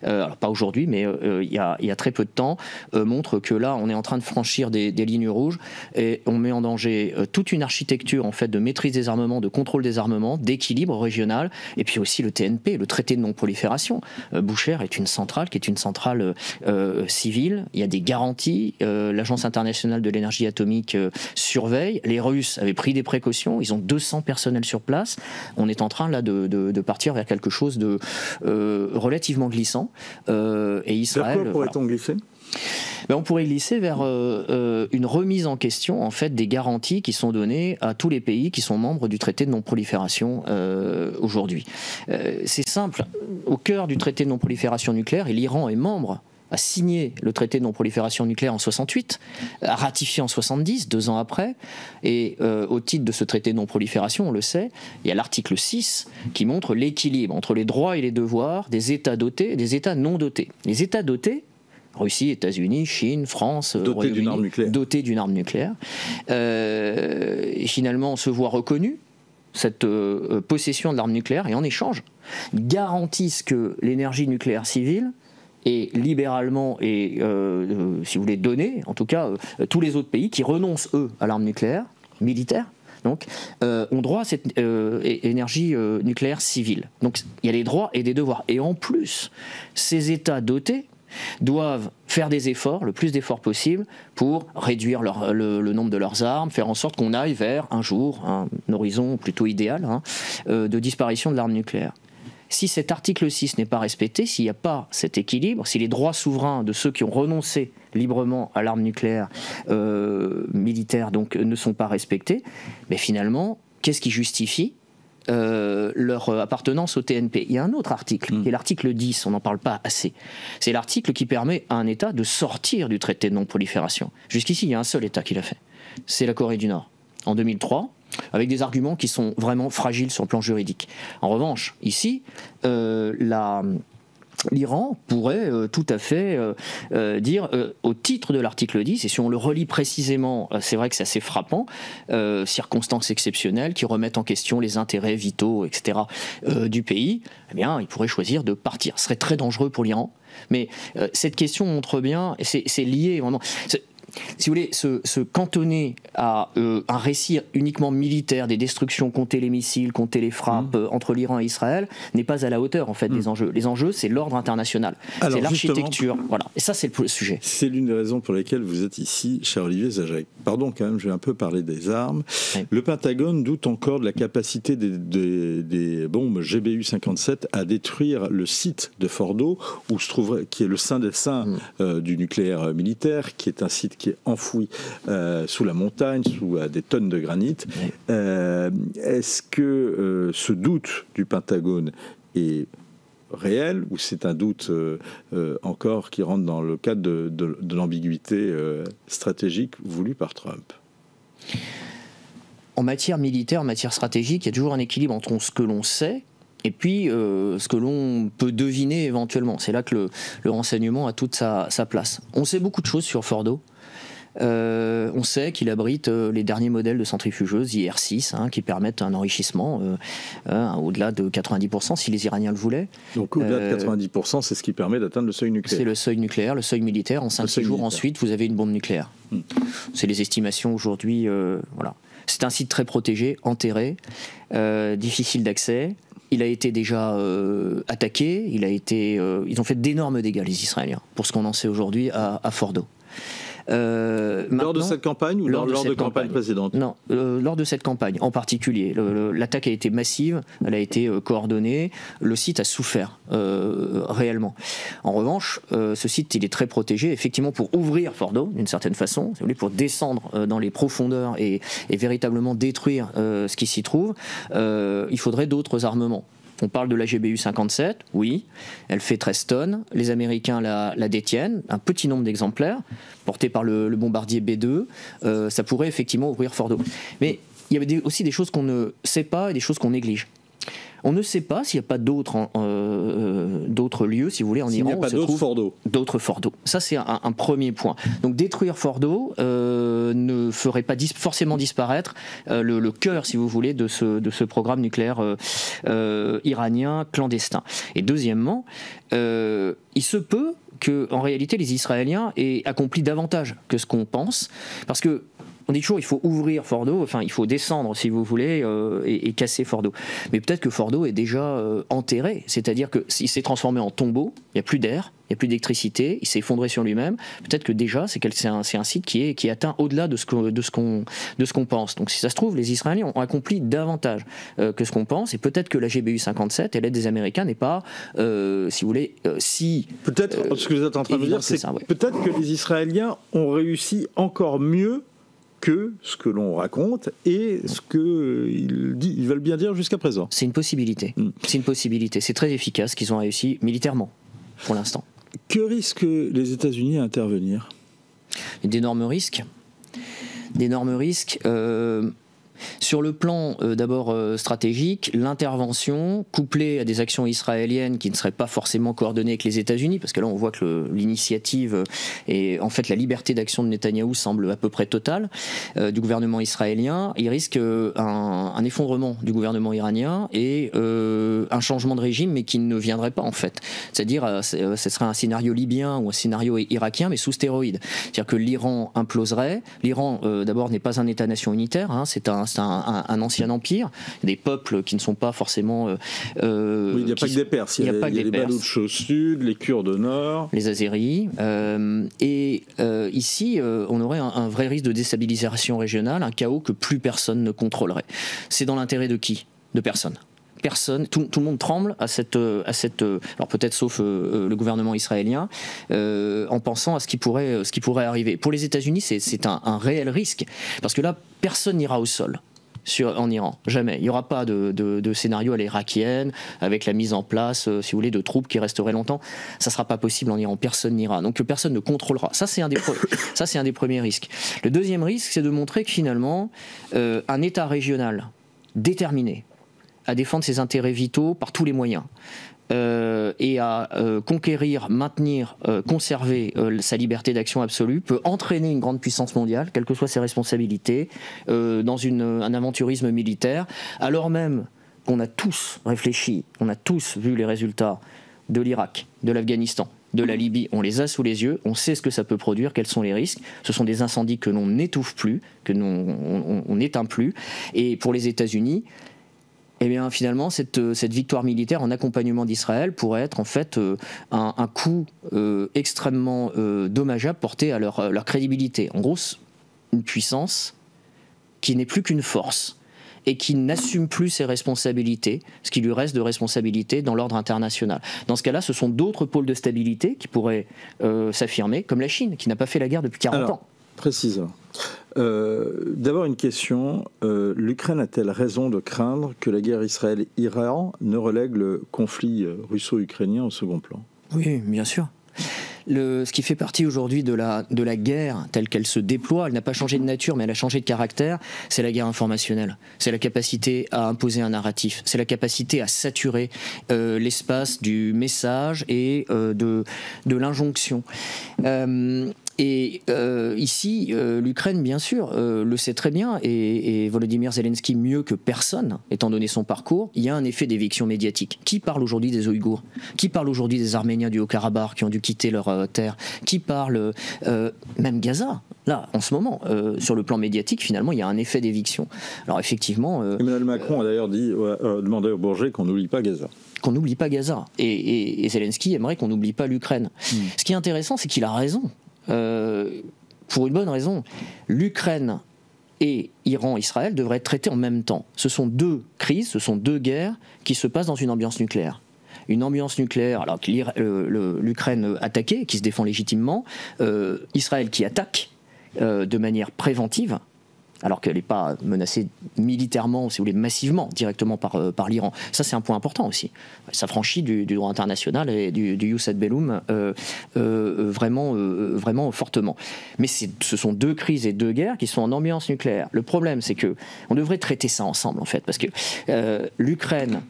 alors pas aujourd'hui, mais il y a très peu de temps, montre que là, on est en train de franchir des lignes rouges et on met en danger toute une architecture en fait de maîtrise des armements, de contrôle des armements, d'équilibre régional, et puis aussi le TNP, le traité de non-prolifération. Boucher est une centrale qui est une centrale civile. Il y a des garanties. L'Agence internationale de l'énergie atomique surveille. Les Russes avaient pris des précautions. Ils ont 200 personnels sur place. On est en train là de partir vers quelque chose de relativement glissant. Et Israël. Vers quoi pourrait-on glisser ? On pourrait glisser vers une remise en question en fait des garanties qui sont données à tous les pays qui sont membres du traité de non-prolifération aujourd'hui. C'est simple. Au cœur du traité de non-prolifération nucléaire, et l'Iran est membre, a signé le traité de non-prolifération nucléaire en 68, a ratifié en 70, 2 ans après, et au titre de ce traité de non-prolifération, on le sait, il y a l'article 6 qui montre l'équilibre entre les droits et les devoirs des États dotés et des États non dotés. Les États dotés, Russie, États-Unis, Chine, France, dotés d'une arme nucléaire. Dotés d'une arme nucléaire. Et finalement, on se voit reconnu cette possession de l'arme nucléaire et en échange garantissent que l'énergie nucléaire civile est libéralement et, si vous voulez, donnée, en tout cas, tous les autres pays qui renoncent, eux, à l'arme nucléaire, militaire, donc, ont droit à cette énergie nucléaire civile. Donc, il y a des droits et des devoirs. Et en plus, ces États dotés doivent faire des efforts, le plus d'efforts possible, pour réduire le nombre de leurs armes, faire en sorte qu'on aille vers un jour, un horizon plutôt idéal, de disparition de l'arme nucléaire. Si cet article 6 n'est pas respecté, s'il n'y a pas cet équilibre, si les droits souverains de ceux qui ont renoncé librement à l'arme nucléaire militaire donc, ne sont pas respectés, mais finalement, qu'est-ce qui justifie leur appartenance au TNP? Il y a un autre article, qui est l'article 10, on n'en parle pas assez. C'est l'article qui permet à un État de sortir du traité de non-prolifération. Jusqu'ici, il y a un seul État qui l'a fait. C'est la Corée du Nord. En 2003, avec des arguments qui sont vraiment fragiles sur le plan juridique. En revanche, ici, l'Iran pourrait tout à fait dire, au titre de l'article 10, et si on le relit précisément, c'est vrai que c'est assez frappant, circonstances exceptionnelles qui remettent en question les intérêts vitaux, etc., du pays, eh bien, il pourrait choisir de partir. Ce serait très dangereux pour l'Iran, mais cette question montre bien, et c'est lié vraiment... Si vous voulez, se cantonner à un récit uniquement militaire des destructions, compter les missiles, compter les frappes entre l'Iran et Israël, n'est pas à la hauteur en fait des enjeux. Les enjeux, c'est l'ordre international, c'est l'architecture. Voilà. Et ça, c'est le sujet. C'est l'une des raisons pour lesquelles vous êtes ici, cher Olivier Zajac. Pardon, quand même, je vais un peu parler des armes. Oui. Le Pentagone doute encore de la capacité des bombes GBU-57 à détruire le site de Fordo, où se trouve, qui est le saint des saints du nucléaire militaire, qui est un site qui est enfoui sous la montagne, sous des tonnes de granit. Est-ce que ce doute du Pentagone est réel ou c'est un doute encore qui rentre dans le cadre de l'ambiguïté stratégique voulue par Trump? En matière militaire, en matière stratégique, il y a toujours un équilibre entre ce que l'on sait et puis ce que l'on peut deviner éventuellement. C'est là que le renseignement a toute sa place. On sait beaucoup de choses sur Fordo. On sait qu'il abrite les derniers modèles de centrifugeuses IR6 qui permettent un enrichissement au-delà de 90% si les Iraniens le voulaient. Donc au-delà de 90%, c'est ce qui permet d'atteindre le seuil nucléaire. C'est le seuil nucléaire, le seuil militaire. En 5-6 jours ensuite, vous avez une bombe nucléaire. C'est les estimations aujourd'hui. Voilà. C'est un site très protégé, enterré, difficile d'accès. Il a été déjà attaqué. Ils ont fait d'énormes dégâts, les Israéliens, pour ce qu'on en sait aujourd'hui à Fordo. Lors de cette campagne ou lors de campagne précédente? Non, lors de cette campagne en particulier. L'attaque a été massive, elle a été coordonnée, le site a souffert réellement. En revanche, ce site il est très protégé, effectivement pour ouvrir Fordo d'une certaine façon, si vous voulez, pour descendre dans les profondeurs et véritablement détruire ce qui s'y trouve, il faudrait d'autres armements. On parle de la GBU-57, oui, elle fait 13 tonnes, les Américains la détiennent, un petit nombre d'exemplaires, portés par le bombardier B2, ça pourrait effectivement ouvrir Fordo. Mais il y avait aussi des choses qu'on ne sait pas et des choses qu'on néglige. On ne sait pas s'il n'y a pas d'autres lieux, si vous voulez, en Iran. Il n'y a pas d'autres forts d'eau. D'autres forts d'eau. Ça, c'est un premier point. Donc détruire fort d'eau ne ferait pas forcément disparaître le cœur, si vous voulez, de ce programme nucléaire iranien clandestin. Et deuxièmement, il se peut qu'en réalité les Israéliens aient accompli davantage que ce qu'on pense, parce que on dit toujours il faut ouvrir Fordo, enfin il faut descendre si vous voulez et casser Fordo. Mais peut-être que Fordo est déjà enterré, c'est-à-dire qu'il s'est transformé en tombeau, il n'y a plus d'air, il n'y a plus d'électricité, il s'est effondré sur lui-même. Peut-être que déjà c'est un site qui est atteint au-delà de ce qu'on pense. Donc si ça se trouve, les Israéliens ont accompli davantage que ce qu'on pense, et peut-être que la GBU 57 et l'aide des Américains n'est pas, si vous voulez, si... Peut-être, ce que vous êtes en train de dire, c'est peut-être que les Israéliens ont réussi encore mieux que ce que l'on raconte et ce qu'ils veulent bien dire jusqu'à présent. C'est une possibilité. C'est une possibilité. C'est très efficace qu'ils ont réussi militairement, pour l'instant. Que risquent les États-Unis à intervenir ? D'énormes risques. D'énormes risques. Sur le plan d'abord stratégique, l'intervention couplée à des actions israéliennes qui ne seraient pas forcément coordonnées avec les États-Unis, parce que là on voit que l'initiative et en fait la liberté d'action de Netanyahou semble à peu près totale du gouvernement israélien, il risque un effondrement du gouvernement iranien et un changement de régime, mais qui ne viendrait pas en fait. C'est-à-dire ce serait un scénario libyen ou un scénario irakien, mais sous stéroïdes. C'est-à-dire que l'Iran imploserait. L'Iran d'abord n'est pas un État-nation unitaire, hein, c'est un ancien empire, des peuples qui ne sont pas forcément... oui, il n'y a pas que des Perses, il y a les Baloutches au sud, les Kurdes au nord... Les Azéris, ici, on aurait un vrai risque de déstabilisation régionale, un chaos que plus personne ne contrôlerait. C'est dans l'intérêt de qui ? De personne. Personne, tout le monde tremble à cette alors peut-être sauf le gouvernement israélien, en pensant à ce qui pourrait arriver. Pour les États-Unis, c'est un réel risque, parce que là, personne n'ira au sol en Iran, jamais. Il n'y aura pas de scénario à l'irakienne, avec la mise en place, si vous voulez, de troupes qui resteraient longtemps. Ça ne sera pas possible en Iran, personne n'ira. Donc personne ne contrôlera. Ça, c'est un des premiers risques. Le deuxième risque, c'est de montrer que finalement, un État régional déterminé à défendre ses intérêts vitaux par tous les moyens et à conquérir, maintenir, conserver sa liberté d'action absolue, peut entraîner une grande puissance mondiale, quelles que soient ses responsabilités, dans un aventurisme militaire, alors même qu'on a tous réfléchi, on a tous vu les résultats de l'Irak, de l'Afghanistan, de la Libye, on les a sous les yeux, on sait ce que ça peut produire, quels sont les risques. Ce sont des incendies que l'on n'étouffe plus, que on n'éteint plus. Et pour les États-Unis, eh bien, finalement, cette victoire militaire en accompagnement d'Israël pourrait être en fait un coup extrêmement dommageable porté à leur crédibilité. En gros, une puissance qui n'est plus qu'une force et qui n'assume plus ses responsabilités, ce qui lui reste de responsabilités dans l'ordre international. Dans ce cas-là, ce sont d'autres pôles de stabilité qui pourraient s'affirmer, comme la Chine, qui n'a pas fait la guerre depuis 40 ans. Précisons. D'abord une question, l'Ukraine a-t-elle raison de craindre que la guerre Israël-Iran ne relègue le conflit russo-ukrainien au second plan ? Oui, bien sûr. Ce qui fait partie aujourd'hui de la guerre telle qu'elle se déploie, elle n'a pas changé de nature mais elle a changé de caractère, c'est la guerre informationnelle. C'est la capacité à imposer un narratif, c'est la capacité à saturer l'espace du message et de l'injonction. Et ici, l'Ukraine, bien sûr, le sait très bien, et Volodymyr Zelensky mieux que personne, étant donné son parcours, il y a un effet d'éviction médiatique. Qui parle aujourd'hui des Ouïghours ? Qui parle aujourd'hui des Arméniens du Haut-Karabakh qui ont dû quitter leur terre ? Qui parle même Gaza ? Là, en ce moment, sur le plan médiatique, finalement, il y a un effet d'éviction. Alors effectivement... Emmanuel Macron a d'ailleurs demandé au Bourget qu'on n'oublie pas Gaza. Qu'on n'oublie pas Gaza. Et Zelensky aimerait qu'on n'oublie pas l'Ukraine. Ce qui est intéressant, c'est qu'il a raison. Pour une bonne raison, l'Ukraine et Iran-Israël devraient être traités en même temps. Ce sont deux crises, ce sont deux guerres qui se passent dans une ambiance nucléaire. Une ambiance nucléaire, alors que l'Ukraine attaquée, qui se défend légitimement, Israël qui attaque de manière préventive, alors qu'elle n'est pas menacée militairement, si vous voulez, massivement, directement par l'Iran. Ça, c'est un point important aussi. Ça franchit du droit international et du jus ad bellum vraiment fortement. Mais ce sont deux crises et deux guerres qui sont en ambiance nucléaire. Le problème, c'est qu'on devrait traiter ça ensemble, en fait, parce que l'Ukraine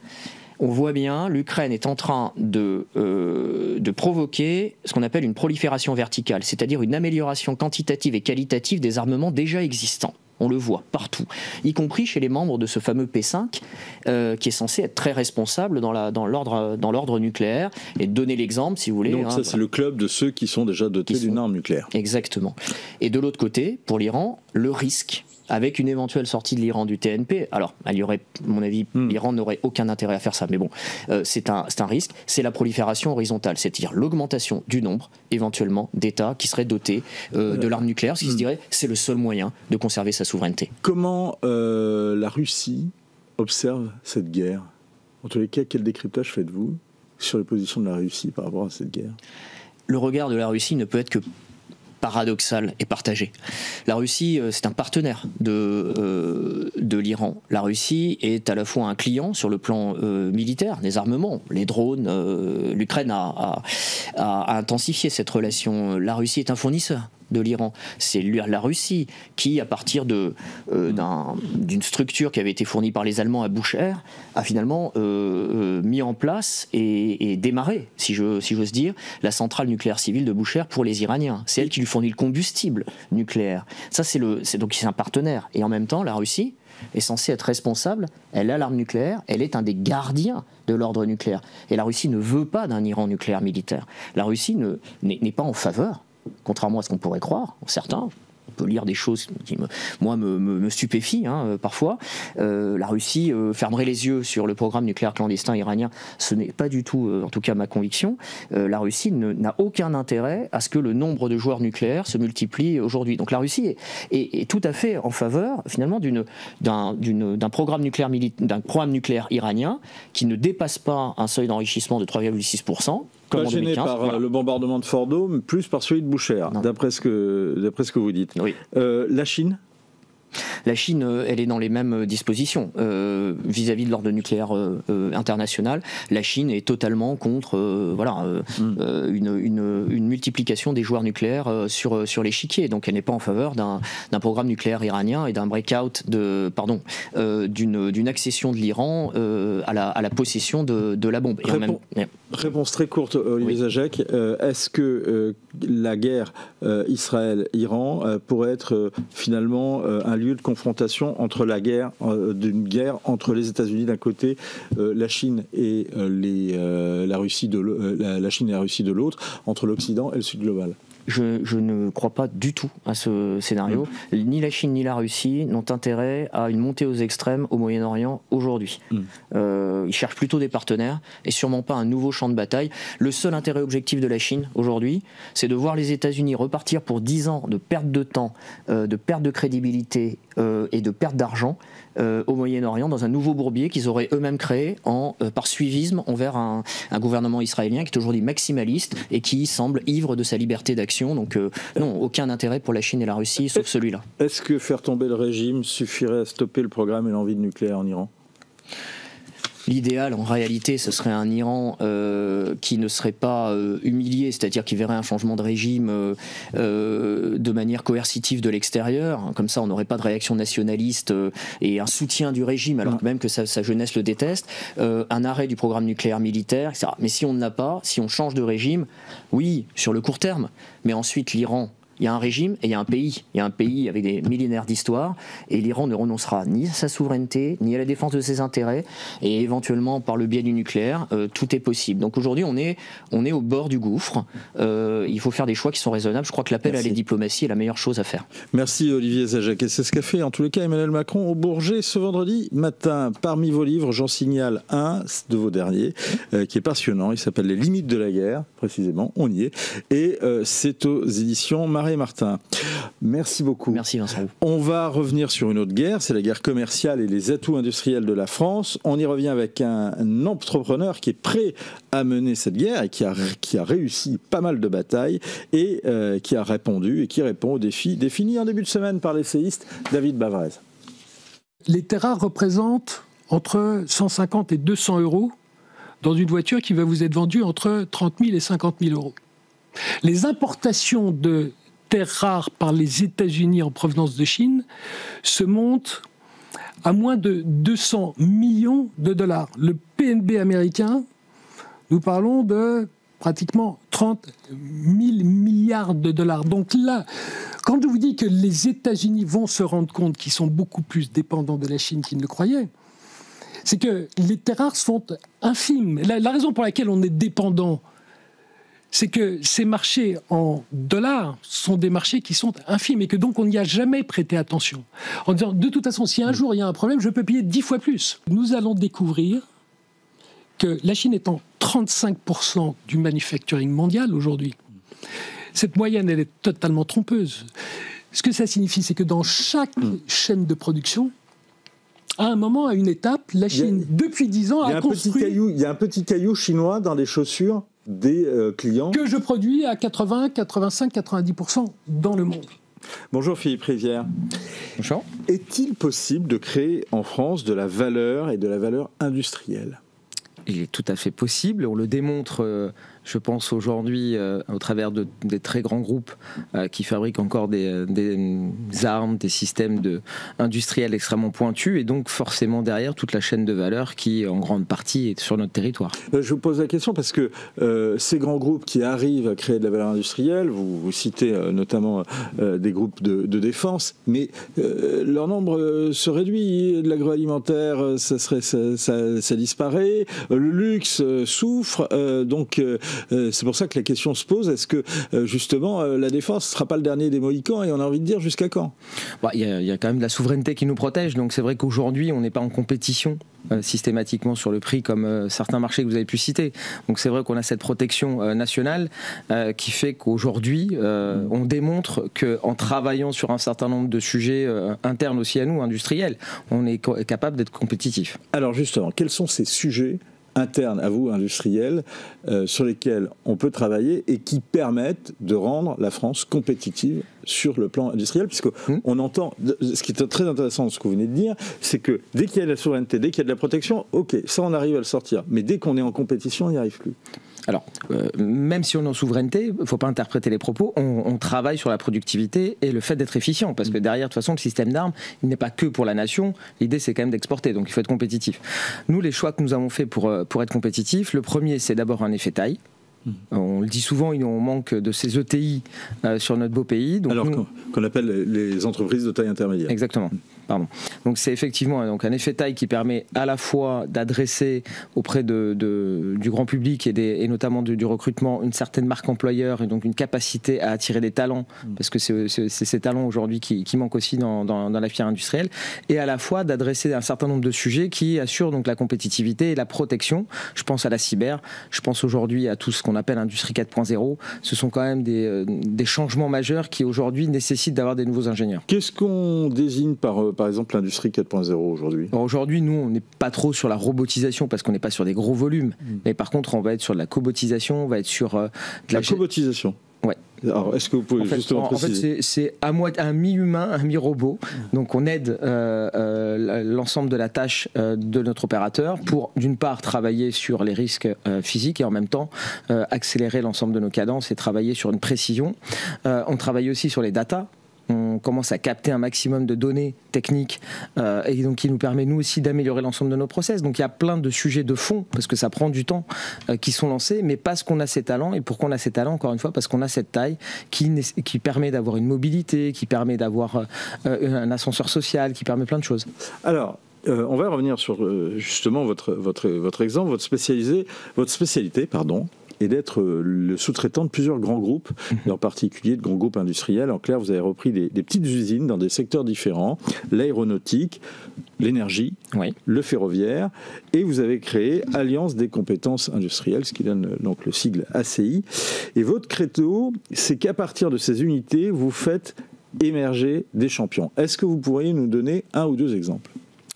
on voit bien, l'Ukraine est en train de provoquer ce qu'on appelle une prolifération verticale, c'est-à-dire une amélioration quantitative et qualitative des armements déjà existants. On le voit partout, y compris chez les membres de ce fameux P5, qui est censé être très responsable dans l'ordre nucléaire. Et donner l'exemple, si vous voulez. Donc ça, c'est le club de ceux qui sont déjà dotés d'une arme nucléaire. Exactement. Et de l'autre côté, pour l'Iran, le risque, avec une éventuelle sortie de l'Iran du TNP, alors, il y aurait, à mon avis, l'Iran n'aurait aucun intérêt à faire ça, mais bon, c'est un risque, c'est la prolifération horizontale, c'est-à-dire l'augmentation du nombre, éventuellement, d'États qui seraient dotés de l'arme nucléaire, ce qui se dirait, c'est le seul moyen de conserver sa souveraineté. Comment la Russie observe cette guerre? En tous les cas, quel décryptage faites-vous sur les positions de la Russie par rapport à cette guerre? Le regard de la Russie ne peut être que paradoxal et partagé. La Russie, c'est un partenaire de l'Iran. La Russie est à la fois un client sur le plan militaire, des armements, les drones. L'Ukraine a intensifié cette relation. La Russie est un fournisseur de l'Iran. C'est la Russie qui, à partir d'une structure qui avait été fournie par les Allemands à Bushehr, a finalement mis en place et démarré, si j'ose dire, la centrale nucléaire civile de Bushehr pour les Iraniens. C'est elle qui lui fournit le combustible nucléaire. Ça, donc c'est un partenaire. Et en même temps, la Russie est censée être responsable. Elle a l'arme nucléaire. Elle est un des gardiens de l'ordre nucléaire. Et la Russie ne veut pas d'un Iran nucléaire militaire. La Russie n'est pas en faveur, contrairement à ce qu'on pourrait croire, certains. On peut lire des choses qui, me stupéfient parfois. La Russie fermerait les yeux sur le programme nucléaire clandestin iranien. Ce n'est pas du tout, en tout cas, ma conviction. La Russie n'a aucun intérêt à ce que le nombre de joueurs nucléaires se multiplie aujourd'hui. Donc la Russie est tout à fait en faveur, finalement, d'un programme nucléaire iranien qui ne dépasse pas un seuil d'enrichissement de 3,6%. Pas gêné par le bombardement de Fordo, mais plus par celui de Bushehr, d'après ce que vous dites. Oui. La Chine ? La Chine, elle est dans les mêmes dispositions vis-à-vis de l'ordre nucléaire international. La Chine est totalement contre une multiplication des joueurs nucléaires sur l'échiquier. Donc elle n'est pas en faveur d'un programme nucléaire iranien et d'un breakout d'une accession de l'Iran à la possession de la bombe. Réponse très courte, Olivier Zajac. Est-ce que la guerre Israël-Iran pourrait être finalement un lieu de confrontation entre d'une guerre entre les États-Unis d'un côté, la Chine et la Russie de l'autre, entre l'Occident et le Sud global? Je ne crois pas du tout à ce scénario. Ni la Chine ni la Russie n'ont intérêt à une montée aux extrêmes au Moyen-Orient aujourd'hui. Ils cherchent plutôt des partenaires et sûrement pas un nouveau champ de bataille. Le seul intérêt objectif de la Chine aujourd'hui, c'est de voir les États-Unis repartir pour 10 ans de perte de temps, de perte de crédibilité et de perte d'argent au Moyen-Orient dans un nouveau bourbier qu'ils auraient eux-mêmes créé par suivisme envers un gouvernement israélien qui est aujourd'hui maximaliste et qui semble ivre de sa liberté d'action. Donc non, aucun intérêt pour la Chine et la Russie, sauf celui-là. Est-ce que faire tomber le régime suffirait à stopper le programme et l'envie de nucléaire en Iran ? L'idéal, en réalité, ce serait un Iran qui ne serait pas humilié, c'est-à-dire qui verrait un changement de régime de manière coercitive de l'extérieur. Comme ça, on n'aurait pas de réaction nationaliste et un soutien du régime, alors même que sa jeunesse le déteste. Un arrêt du programme nucléaire militaire, etc. Mais si on ne l'a pas, si on change de régime, oui, sur le court terme. Mais ensuite, l'Iran... Il y a un régime et il y a un pays. Il y a un pays avec des millénaires d'histoire et l'Iran ne renoncera ni à sa souveraineté, ni à la défense de ses intérêts et éventuellement par le biais du nucléaire, tout est possible. Donc aujourd'hui, on est au bord du gouffre. Il faut faire des choix qui sont raisonnables. Je crois que l'appel à la diplomatie est la meilleure chose à faire. Merci Olivier Zajac. Et c'est ce qu'a fait en tous les cas Emmanuel Macron au Bourget ce vendredi matin. Parmi vos livres, j'en signale un de vos derniers qui est passionnant. Il s'appelle Les limites de la guerre, précisément. On y est. Et c'est aux éditions Marais Martin. Merci beaucoup. Merci Vincent. On va revenir sur une autre guerre, c'est la guerre commerciale et les atouts industriels de la France. On y revient avec un entrepreneur qui est prêt à mener cette guerre et qui a réussi pas mal de batailles et qui a répondu et qui répond aux défis définis en début de semaine par l'essayiste David Bavrez. Les terres rares représentent entre 150 et 200 euros dans une voiture qui va vous être vendue entre 30 000 et 50 000 euros. Les importations de terres rares par les États-Unis en provenance de Chine se montent à moins de 200 millions de dollars. Le PNB américain, nous parlons de pratiquement 30 000 milliards de dollars. Donc là, quand je vous dis que les États-Unis vont se rendre compte qu'ils sont beaucoup plus dépendants de la Chine qu'ils ne le croyaient, c'est que les terres rares sont infimes. La raison pour laquelle on est dépendant, c'est que ces marchés en dollars sont des marchés qui sont infimes et que donc on n'y a jamais prêté attention. En disant, de toute façon, si un jour il y a un problème, je peux payer 10 fois plus. Nous allons découvrir que la Chine est en 35% du manufacturing mondial aujourd'hui. Cette moyenne, elle est totalement trompeuse. Ce que ça signifie, c'est que dans chaque chaîne de production, à un moment, à une étape, la Chine, depuis 10 ans, a construit... Il y a un petit caillou chinois dans les chaussures des clients. Que je produis à 80, 85, 90% dans le monde. Bonjour Philippe Rivière. Bonjour. Est-il possible de créer en France de la valeur et de la valeur industrielle ? Il est tout à fait possible. On le démontre, je pense, aujourd'hui au travers des très grands groupes qui fabriquent encore des armes, des systèmes industriels extrêmement pointus et donc forcément derrière toute la chaîne de valeur qui, en grande partie, est sur notre territoire. Je vous pose la question parce que ces grands groupes qui arrivent à créer de la valeur industrielle, vous citez notamment des groupes de défense, mais leur nombre se réduit. De l'agroalimentaire, ça disparaît. Le luxe souffre, donc c'est pour ça que la question se pose, est-ce que justement la défense ne sera pas le dernier des Mohicans et on a envie de dire jusqu'à quand ? Il y a quand même de la souveraineté qui nous protège, donc c'est vrai qu'aujourd'hui on n'est pas en compétition systématiquement sur le prix comme certains marchés que vous avez pu citer. Donc c'est vrai qu'on a cette protection nationale qui fait qu'aujourd'hui on démontre qu'en travaillant sur un certain nombre de sujets internes aussi à nous, industriels, on est capable d'être compétitif. Alors justement, quels sont ces sujets internes à vous, industriels, sur lesquels on peut travailler et qui permettent de rendre la France compétitive sur le plan industriel, puisqu'on entend, ce qui est très intéressant de ce que vous venez de dire, c'est que dès qu'il y a de la souveraineté, dès qu'il y a de la protection, ok, ça on arrive à le sortir, mais dès qu'on est en compétition, on n'y arrive plus. Alors, même si on est en souveraineté, il ne faut pas interpréter les propos, on travaille sur la productivité et le fait d'être efficient, parce que derrière, de toute façon, le système d'armes, il n'est pas que pour la nation, l'idée c'est quand même d'exporter, donc il faut être compétitif. Nous, les choix que nous avons faits pour être compétitifs, le premier c'est d'abord un effet taille. On le dit souvent, on manque de ces ETI sur notre beau pays. Donc alors qu'on appelle les entreprises de taille intermédiaire. Exactement. Pardon. Donc c'est effectivement un effet taille qui permet à la fois d'adresser auprès du grand public et notamment du recrutement une certaine marque employeur et donc une capacité à attirer des talents, parce que c'est ces talents aujourd'hui qui manquent aussi dans la filière industrielle, et à la fois d'adresser un certain nombre de sujets qui assurent donc la compétitivité et la protection. Je pense à la cyber, je pense aujourd'hui à tout ce qu'on appelle Industrie 4.0. Ce sont quand même des changements majeurs qui aujourd'hui nécessitent d'avoir des nouveaux ingénieurs. Qu'est-ce qu'on désigne par exemple l'Industrie 4.0 aujourd'hui ? Aujourd'hui, nous, on n'est pas trop sur la robotisation parce qu'on n'est pas sur des gros volumes. Mais par contre, on va être sur de la cobotisation, on va être sur de la cobotisation. Ouais. Alors, est-ce que vous pouvez justement préciser ? En fait, c'est un mi-humain, un mi-robot. Donc, on aide l'ensemble de la tâche de notre opérateur pour, d'une part, travailler sur les risques physiques et en même temps, accélérer l'ensemble de nos cadences et travailler sur une précision. On travaille aussi sur les datas. On commence à capter un maximum de données techniques et donc qui nous permet nous aussi d'améliorer l'ensemble de nos process. Donc il y a plein de sujets de fond parce que ça prend du temps qui sont lancés, mais parce qu'on a ces talents. Et pourquoi on a ces talents ? Encore une fois, parce qu'on a cette taille qui permet d'avoir une mobilité, qui permet d'avoir un ascenseur social, qui permet plein de choses. Alors, on va revenir sur justement votre exemple, votre spécialité, et d'être le sous-traitant de plusieurs grands groupes, et en particulier de grands groupes industriels. En clair, vous avez repris des petites usines dans des secteurs différents, l'aéronautique, l'énergie, oui, le ferroviaire, et vous avez créé Alliance des compétences industrielles, ce qui donne donc le sigle ACI. Et votre credo, c'est qu'à partir de ces unités, vous faites émerger des champions. Est-ce que vous pourriez nous donner un ou deux exemples ?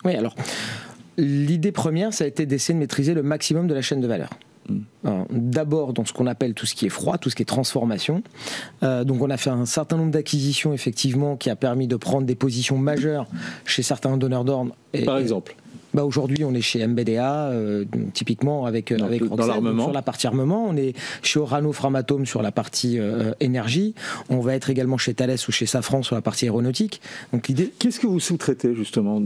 Oui, alors, l'idée première, ça a été d'essayer de maîtriser le maximum de la chaîne de valeur. D'abord dans ce qu'on appelle tout ce qui est froid, tout ce qui est transformation. Donc on a fait un certain nombre d'acquisitions effectivement qui a permis de prendre des positions majeures chez certains donneurs d'ordre. Par exemple Aujourd'hui, on est chez MBDA, typiquement avec Roxel, dans l'armement. sur la partie armement. On est chez Orano Framatome sur la partie énergie. On va être également chez Thales ou chez Safran sur la partie aéronautique. Donc l'idée. Qu'est-ce que vous sous-traitez justement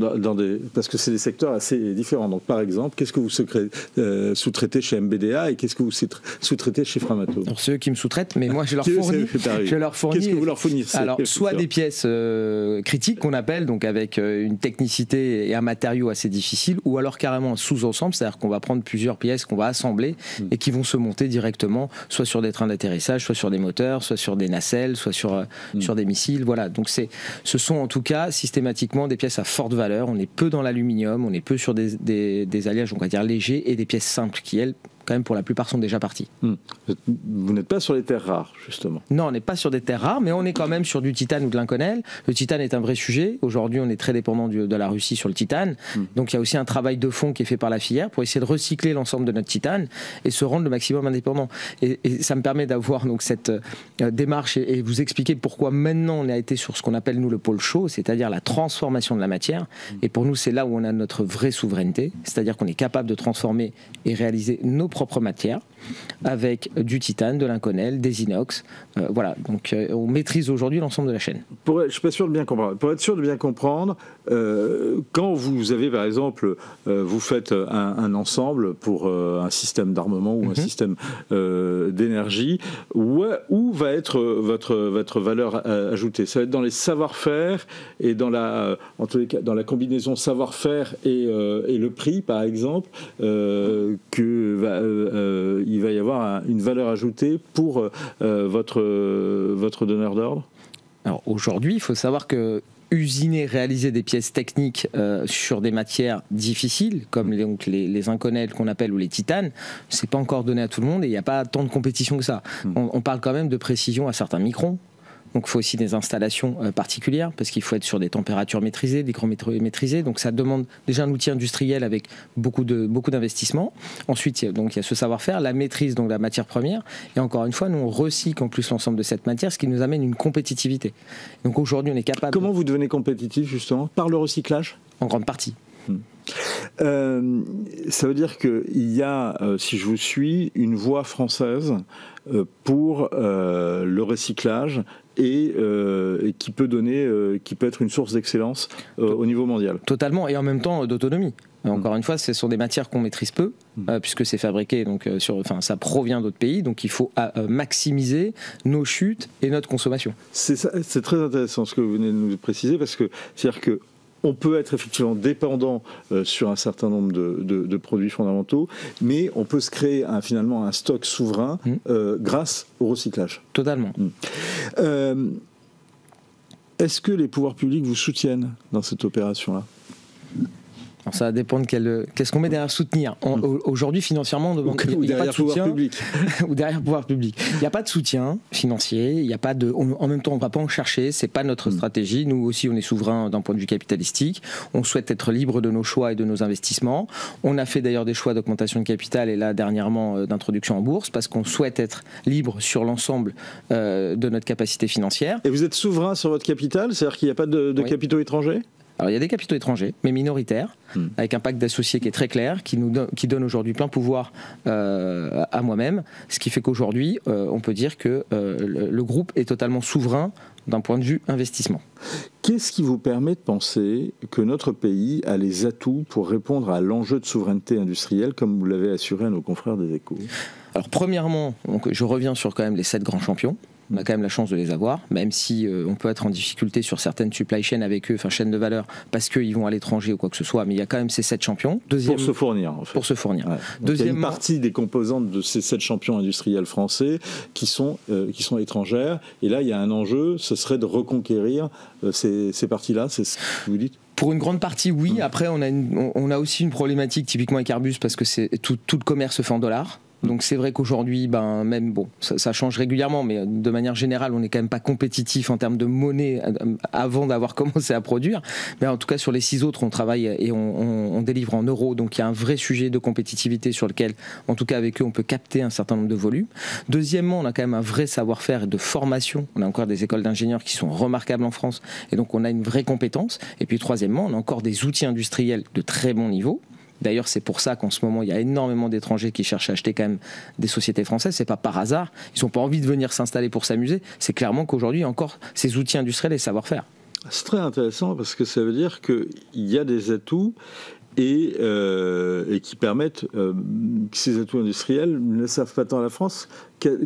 parce que c'est des secteurs assez différents. Donc par exemple, qu'est-ce que vous sous-traitez chez MBDA et qu'est-ce que vous sous-traitez chez Framatome? Alors ceux qui me sous-traitent, mais moi je leur fournis. Qu'est-ce que vous leur fournissez? Alors soit des pièces critiques qu'on appelle, donc avec une technicité et un matériau assez difficile, ou alors carrément un sous-ensemble, c'est-à-dire qu'on va prendre plusieurs pièces qu'on va assembler et qui vont se monter directement, soit sur des trains d'atterrissage, soit sur des moteurs, soit sur des nacelles, soit sur des missiles. Voilà. Donc ce sont en tout cas systématiquement des pièces à forte valeur. On est peu dans l'aluminium, on est peu sur des alliages, on va dire légers, et des pièces simples qui, elles, quand même pour la plupart sont déjà partis. Vous n'êtes pas sur les terres rares, justement. Non, on n'est pas sur des terres rares, mais on est quand même sur du titane ou de l'inconel. Le titane est un vrai sujet. Aujourd'hui, on est très dépendant de la Russie sur le titane. Donc il y a aussi un travail de fond qui est fait par la filière pour essayer de recycler l'ensemble de notre titane et se rendre le maximum indépendant. Et ça me permet d'avoir donc cette démarche et vous expliquer pourquoi maintenant on a été sur ce qu'on appelle nous le pôle chaud, c'est-à-dire la transformation de la matière. Et pour nous, c'est là où on a notre vraie souveraineté, c'est-à-dire qu'on est capable de transformer et réaliser nos propres matières avec du titane, de l'inconel, des inox. Voilà, donc on maîtrise aujourd'hui l'ensemble de la chaîne. Je ne suis pas sûr de bien comprendre. Pour être sûr de bien comprendre, quand vous avez par exemple, vous faites un ensemble pour un système d'armement ou un système d'énergie, où va être votre valeur ajoutée? Ça va être dans les savoir-faire et en tous les cas, dans la combinaison savoir-faire et le prix, par exemple, il va y avoir une valeur ajoutée pour votre donneur d'ordre? Alors aujourd'hui, il faut savoir que usiner, réaliser des pièces techniques sur des matières difficiles, comme les inconels qu'on appelle ou les titanes, c'est pas encore donné à tout le monde et il n'y a pas tant de compétition que ça. On parle quand même de précision à certains microns. Donc il faut aussi des installations particulières parce qu'il faut être sur des températures maîtrisées, des grands maîtrisés. Donc ça demande déjà un outil industriel avec beaucoup d'investissements. Ensuite, il y a ce savoir-faire, la maîtrise donc de la matière première. Et encore une fois, nous on recycle en plus l'ensemble de cette matière, ce qui nous amène une compétitivité. Donc aujourd'hui, on est capable. Comment vous devenez compétitif justement? Par le recyclage? En grande partie. Ça veut dire qu'il y a, si je vous suis, une voie française pour le recyclage et qui peut être une source d'excellence au niveau mondial. Totalement, et en même temps d'autonomie. Encore une fois, ce sont des matières qu'on maîtrise peu, puisque c'est fabriqué, donc ça provient d'autres pays, donc il faut maximiser nos chutes et notre consommation. C'est très intéressant ce que vous venez de nous préciser, parce que c'est-à-dire que on peut être effectivement dépendant sur un certain nombre de produits fondamentaux, mais on peut se créer finalement un stock souverain grâce au recyclage. Totalement. Est-ce que les pouvoirs publics vous soutiennent dans cette opération-là? Alors ça dépend de qu'est-ce qu'on met derrière soutenir. Aujourd'hui, financièrement, il n'y a pas de soutien. Ou derrière pouvoir public. Il n'y a pas de soutien financier, il n'y a pas de. En même temps, on ne va pas en chercher, ce n'est pas notre stratégie. Nous aussi, on est souverain d'un point de vue capitalistique. On souhaite être libre de nos choix et de nos investissements. On a fait d'ailleurs des choix d'augmentation de capital et là, dernièrement, d'introduction en bourse, parce qu'on souhaite être libre sur l'ensemble de notre capacité financière. Et vous êtes souverain sur votre capital? C'est-à-dire qu'il n'y a pas de capitaux étrangers? Alors il y a des capitaux étrangers, mais minoritaires, avec un pacte d'associés qui est très clair, qui donne aujourd'hui plein pouvoir à moi-même, ce qui fait qu'aujourd'hui, on peut dire que le groupe est totalement souverain d'un point de vue investissement. Qu'est-ce qui vous permet de penser que notre pays a les atouts pour répondre à l'enjeu de souveraineté industrielle, comme vous l'avez assuré à nos confrères des Échos? Alors premièrement, je reviens sur quand même les 7 grands champions. On a quand même la chance de les avoir, même si on peut être en difficulté sur certaines supply chains avec eux, enfin chaînes de valeur, parce qu'ils vont à l'étranger ou quoi que ce soit, mais il y a quand même ces 7 champions. Pour se fournir, en fait. Pour se fournir. Ouais. Il y a une partie des composantes de ces 7 champions industriels français qui sont étrangères, et là il y a un enjeu, ce serait de reconquérir ces parties-là, c'est ce que vous dites? Pour une grande partie, oui. Après, on a aussi une problématique typiquement avec Airbus, parce que tout le commerce se fait en dollars. Donc c'est vrai qu'aujourd'hui, même bon, ça change régulièrement, mais de manière générale, on n'est quand même pas compétitif en termes de monnaie avant d'avoir commencé à produire. Mais en tout cas, sur les 6 autres, on travaille et on délivre en euros. Donc il y a un vrai sujet de compétitivité sur lequel, en tout cas avec eux, on peut capter un certain nombre de volumes. Deuxièmement, on a quand même un vrai savoir-faire et de formation. On a encore des écoles d'ingénieurs qui sont remarquables en France, et donc on a une vraie compétence. Et puis troisièmement, on a encore des outils industriels de très bon niveau. D'ailleurs, c'est pour ça qu'en ce moment, il y a énormément d'étrangers qui cherchent à acheter quand même des sociétés françaises. C'est pas par hasard. Ils n'ont pas envie de venir s'installer pour s'amuser. C'est clairement qu'aujourd'hui, il y a encore ces outils industriels et savoir-faire. C'est très intéressant parce que ça veut dire qu'il y a des atouts et qui permettent que ces atouts industriels ne servent pas tant à la France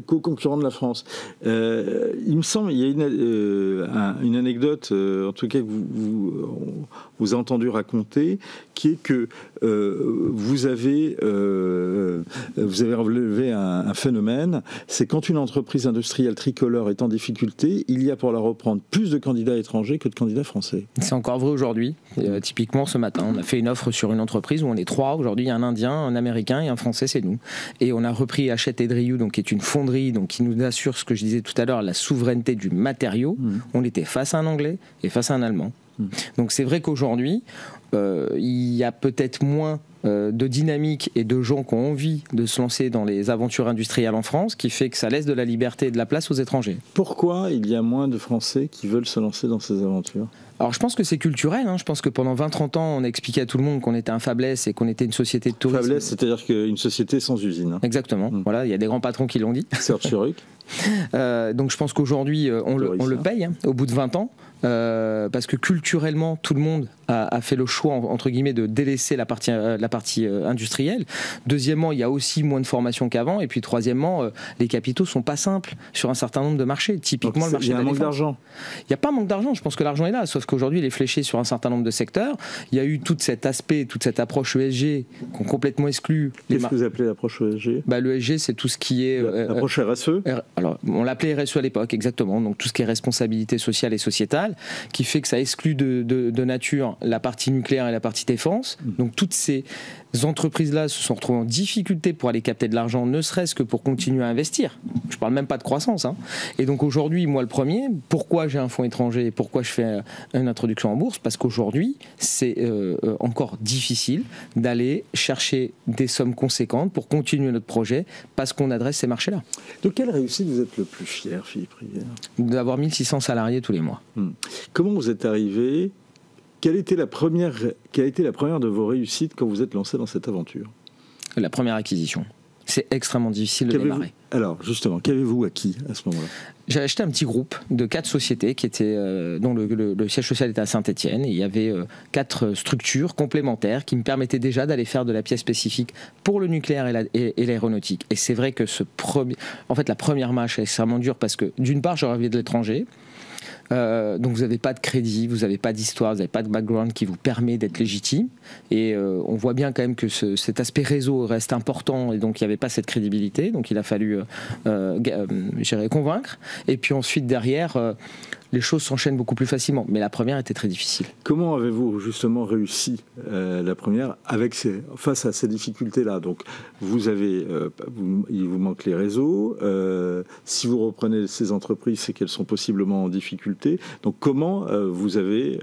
qu'aux concurrents de la France. Il me semble, il y a une anecdote, en tout cas que vous avez entendu raconter, qui est que vous avez relevé un phénomène, c'est quand une entreprise industrielle tricolore est en difficulté, il y a pour la reprendre plus de candidats étrangers que de candidats français. C'est encore vrai aujourd'hui. Typiquement, ce matin, on a fait une offre sur une entreprise où on est 3. Aujourd'hui, il y a un Indien, un Américain et un Français, c'est nous. Et on a repris Hachette et Driou, donc qui est une fonderie, donc qui nous assure ce que je disais tout à l'heure, la souveraineté du matériau. On était face à un Anglais et face à un Allemand. Donc c'est vrai qu'aujourd'hui, il y a peut-être moins de dynamique et de gens qui ont envie de se lancer dans les aventures industrielles en France, qui fait que ça laisse de la liberté et de la place aux étrangers. Pourquoi il y a moins de Français qui veulent se lancer dans ces aventures ? Alors je pense que c'est culturel, je pense que pendant 20-30 ans on a expliqué à tout le monde qu'on était un fabless et qu'on était une société de tourisme. Fabless, c'est-à-dire qu'une société sans usine. Exactement, voilà, il y a des grands patrons qui l'ont dit. Serge Churuc. Donc je pense qu'aujourd'hui on le paye au bout de 20 ans. Parce que culturellement tout le monde a fait le choix entre guillemets de délaisser la partie industrielle. Deuxièmement, il y a aussi moins de formation qu'avant, et puis troisièmement, les capitaux sont pas simples sur un certain nombre de marchés. Typiquement, le marché de la défense. Il y a un manque d'argent. Il n'y a pas un manque d'argent, je pense que l'argent est là, sauf qu'aujourd'hui il est fléché sur un certain nombre de secteurs. Il y a eu tout cet aspect, toute cette approche ESG qu'on complètement exclut. Qu'est-ce que vous appelez l'approche ESG ? Le ESG, c'est tout ce qui est l'approche RSE. Alors on l'appelait RSE à l'époque, exactement. Donc tout ce qui est responsabilité sociale et sociétale, qui fait que ça exclut de nature la partie nucléaire et la partie défense. Donc toutes ces entreprises-là se sont retrouvées en difficulté pour aller capter de l'argent, ne serait-ce que pour continuer à investir. Je ne parle même pas de croissance. Et donc aujourd'hui, moi le premier, pourquoi j'ai un fonds étranger et pourquoi je fais une introduction en bourse ? Parce qu'aujourd'hui, c'est encore difficile d'aller chercher des sommes conséquentes pour continuer notre projet parce qu'on adresse ces marchés-là. De quelle réussite vous êtes le plus fier, Philippe Rivière ? D'avoir 1600 salariés tous les mois. Comment vous êtes arrivé ? Quelle a été la première de vos réussites quand vous êtes lancé dans cette aventure ? La première acquisition. C'est extrêmement difficile de démarrer. Alors, justement, qu'avez-vous acquis à ce moment-là ? J'ai acheté un petit groupe de 4 sociétés qui étaient, dont le siège social était à Saint-Étienne. Et il y avait 4 structures complémentaires qui me permettaient déjà d'aller faire de la pièce spécifique pour le nucléaire et l'aéronautique. Et c'est vrai que la première marche est extrêmement dure parce que, d'une part, j'aurais envie de l'étranger. Donc vous n'avez pas de crédit, vous n'avez pas d'histoire, vous n'avez pas de background qui vous permet d'être légitime. Et on voit bien quand même que cet aspect réseau reste important, et donc il n'y avait pas cette crédibilité. Donc il a fallu convaincre. Et puis ensuite derrière, les choses s'enchaînent beaucoup plus facilement. Mais la première était très difficile. Comment avez-vous justement réussi la première face à ces difficultés-là ? Donc il vous manque les réseaux. Si vous reprenez ces entreprises, c'est qu'elles sont possiblement en difficulté. Donc comment vous avez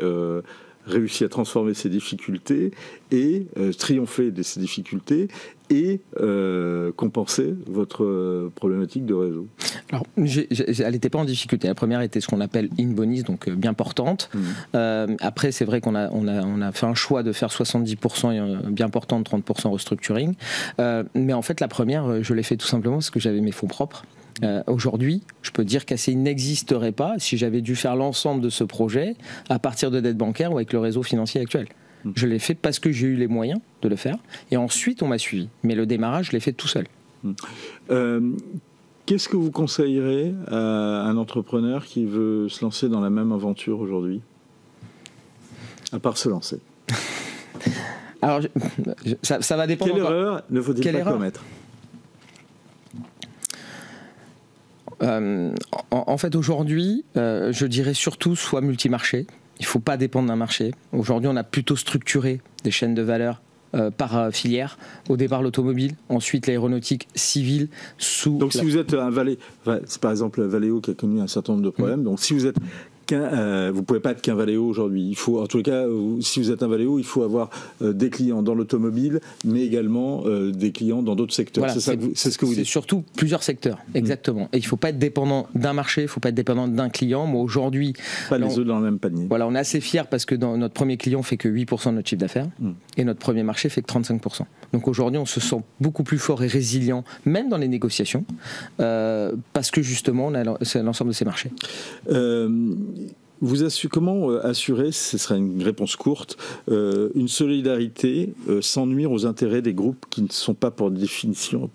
réussi à transformer ces difficultés et triompher de ces difficultés et compenser votre problématique de réseau? Alors, elle n'était pas en difficulté. La première était ce qu'on appelle in bonis, donc bien portante. Après, c'est vrai qu'on a fait un choix de faire 70% bien portante, 30% restructuring. Mais en fait, la première, je l'ai fait tout simplement parce que j'avais mes fonds propres. Aujourd'hui, je peux dire qu'ACI n'existerait pas si j'avais dû faire l'ensemble de ce projet à partir de dettes bancaires ou avec le réseau financier actuel. Je l'ai fait parce que j'ai eu les moyens de le faire, et ensuite on m'a suivi. Mais le démarrage, je l'ai fait tout seul. Qu'est-ce que vous conseillerez à un entrepreneur qui veut se lancer dans la même aventure aujourd'hui, à part se lancer? Alors, ça va dépendre. Quelle erreur ne faut-il pas commettre? En fait, aujourd'hui, je dirais surtout soit multimarché. Il ne faut pas dépendre d'un marché. Aujourd'hui, on a plutôt structuré des chaînes de valeur par filière. Au départ l'automobile, ensuite l'aéronautique civile. Donc si vous êtes un c'est par exemple Valeo qui a connu un certain nombre de problèmes, donc si vous êtes vous ne pouvez pas être qu'un Valeo aujourd'hui. Il faut, en tous les cas, si vous êtes un Valeo, il faut avoir des clients dans l'automobile, mais également des clients dans d'autres secteurs. Voilà, c'est ce que vous dites. C'est surtout plusieurs secteurs, exactement. Et il ne faut pas être dépendant d'un marché, il ne faut pas être dépendant d'un client. Moi aujourd'hui, pas les œufs dans le même panier. Voilà, on est assez fiers parce que notre premier client fait que 8% de notre chiffre d'affaires et notre premier marché fait que 35%. Donc aujourd'hui, on se sent beaucoup plus fort et résilient, même dans les négociations, parce que justement, on a l'ensemble de ces marchés. Comment assurer, ce serait une réponse courte, une solidarité sans nuire aux intérêts des groupes qui ne sont pas par définition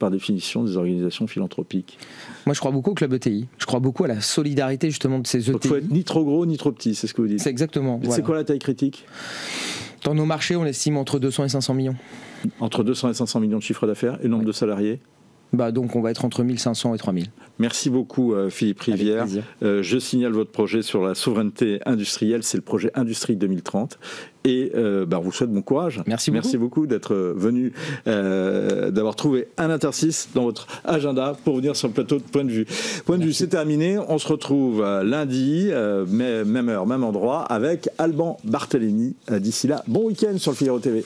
des organisations philanthropiques? Moi, je crois beaucoup au Club ETI. Je crois beaucoup à la solidarité justement de ces ETI. Donc, il faut être ni trop gros ni trop petit, c'est ce que vous dites. C'est exactement. C'est quoi la taille critique? Dans nos marchés, on estime entre 200 et 500 millions. Entre 200 et 500 millions de chiffre d'affaires et nombre de salariés? Donc on va être entre 1500 et 3000. Merci beaucoup Philippe Rivière. Je signale votre projet sur la souveraineté industrielle, c'est le projet Industrie 2030. Et on vous souhaite bon courage. Merci beaucoup. Merci beaucoup d'être venu, d'avoir trouvé un interstice dans votre agenda pour venir sur le plateau de Point de Vue. Point de Vue, c'est terminé. On se retrouve lundi, même heure, même endroit, avec Alban Barthélémy. D'ici là, bon week-end sur le Figaro TV.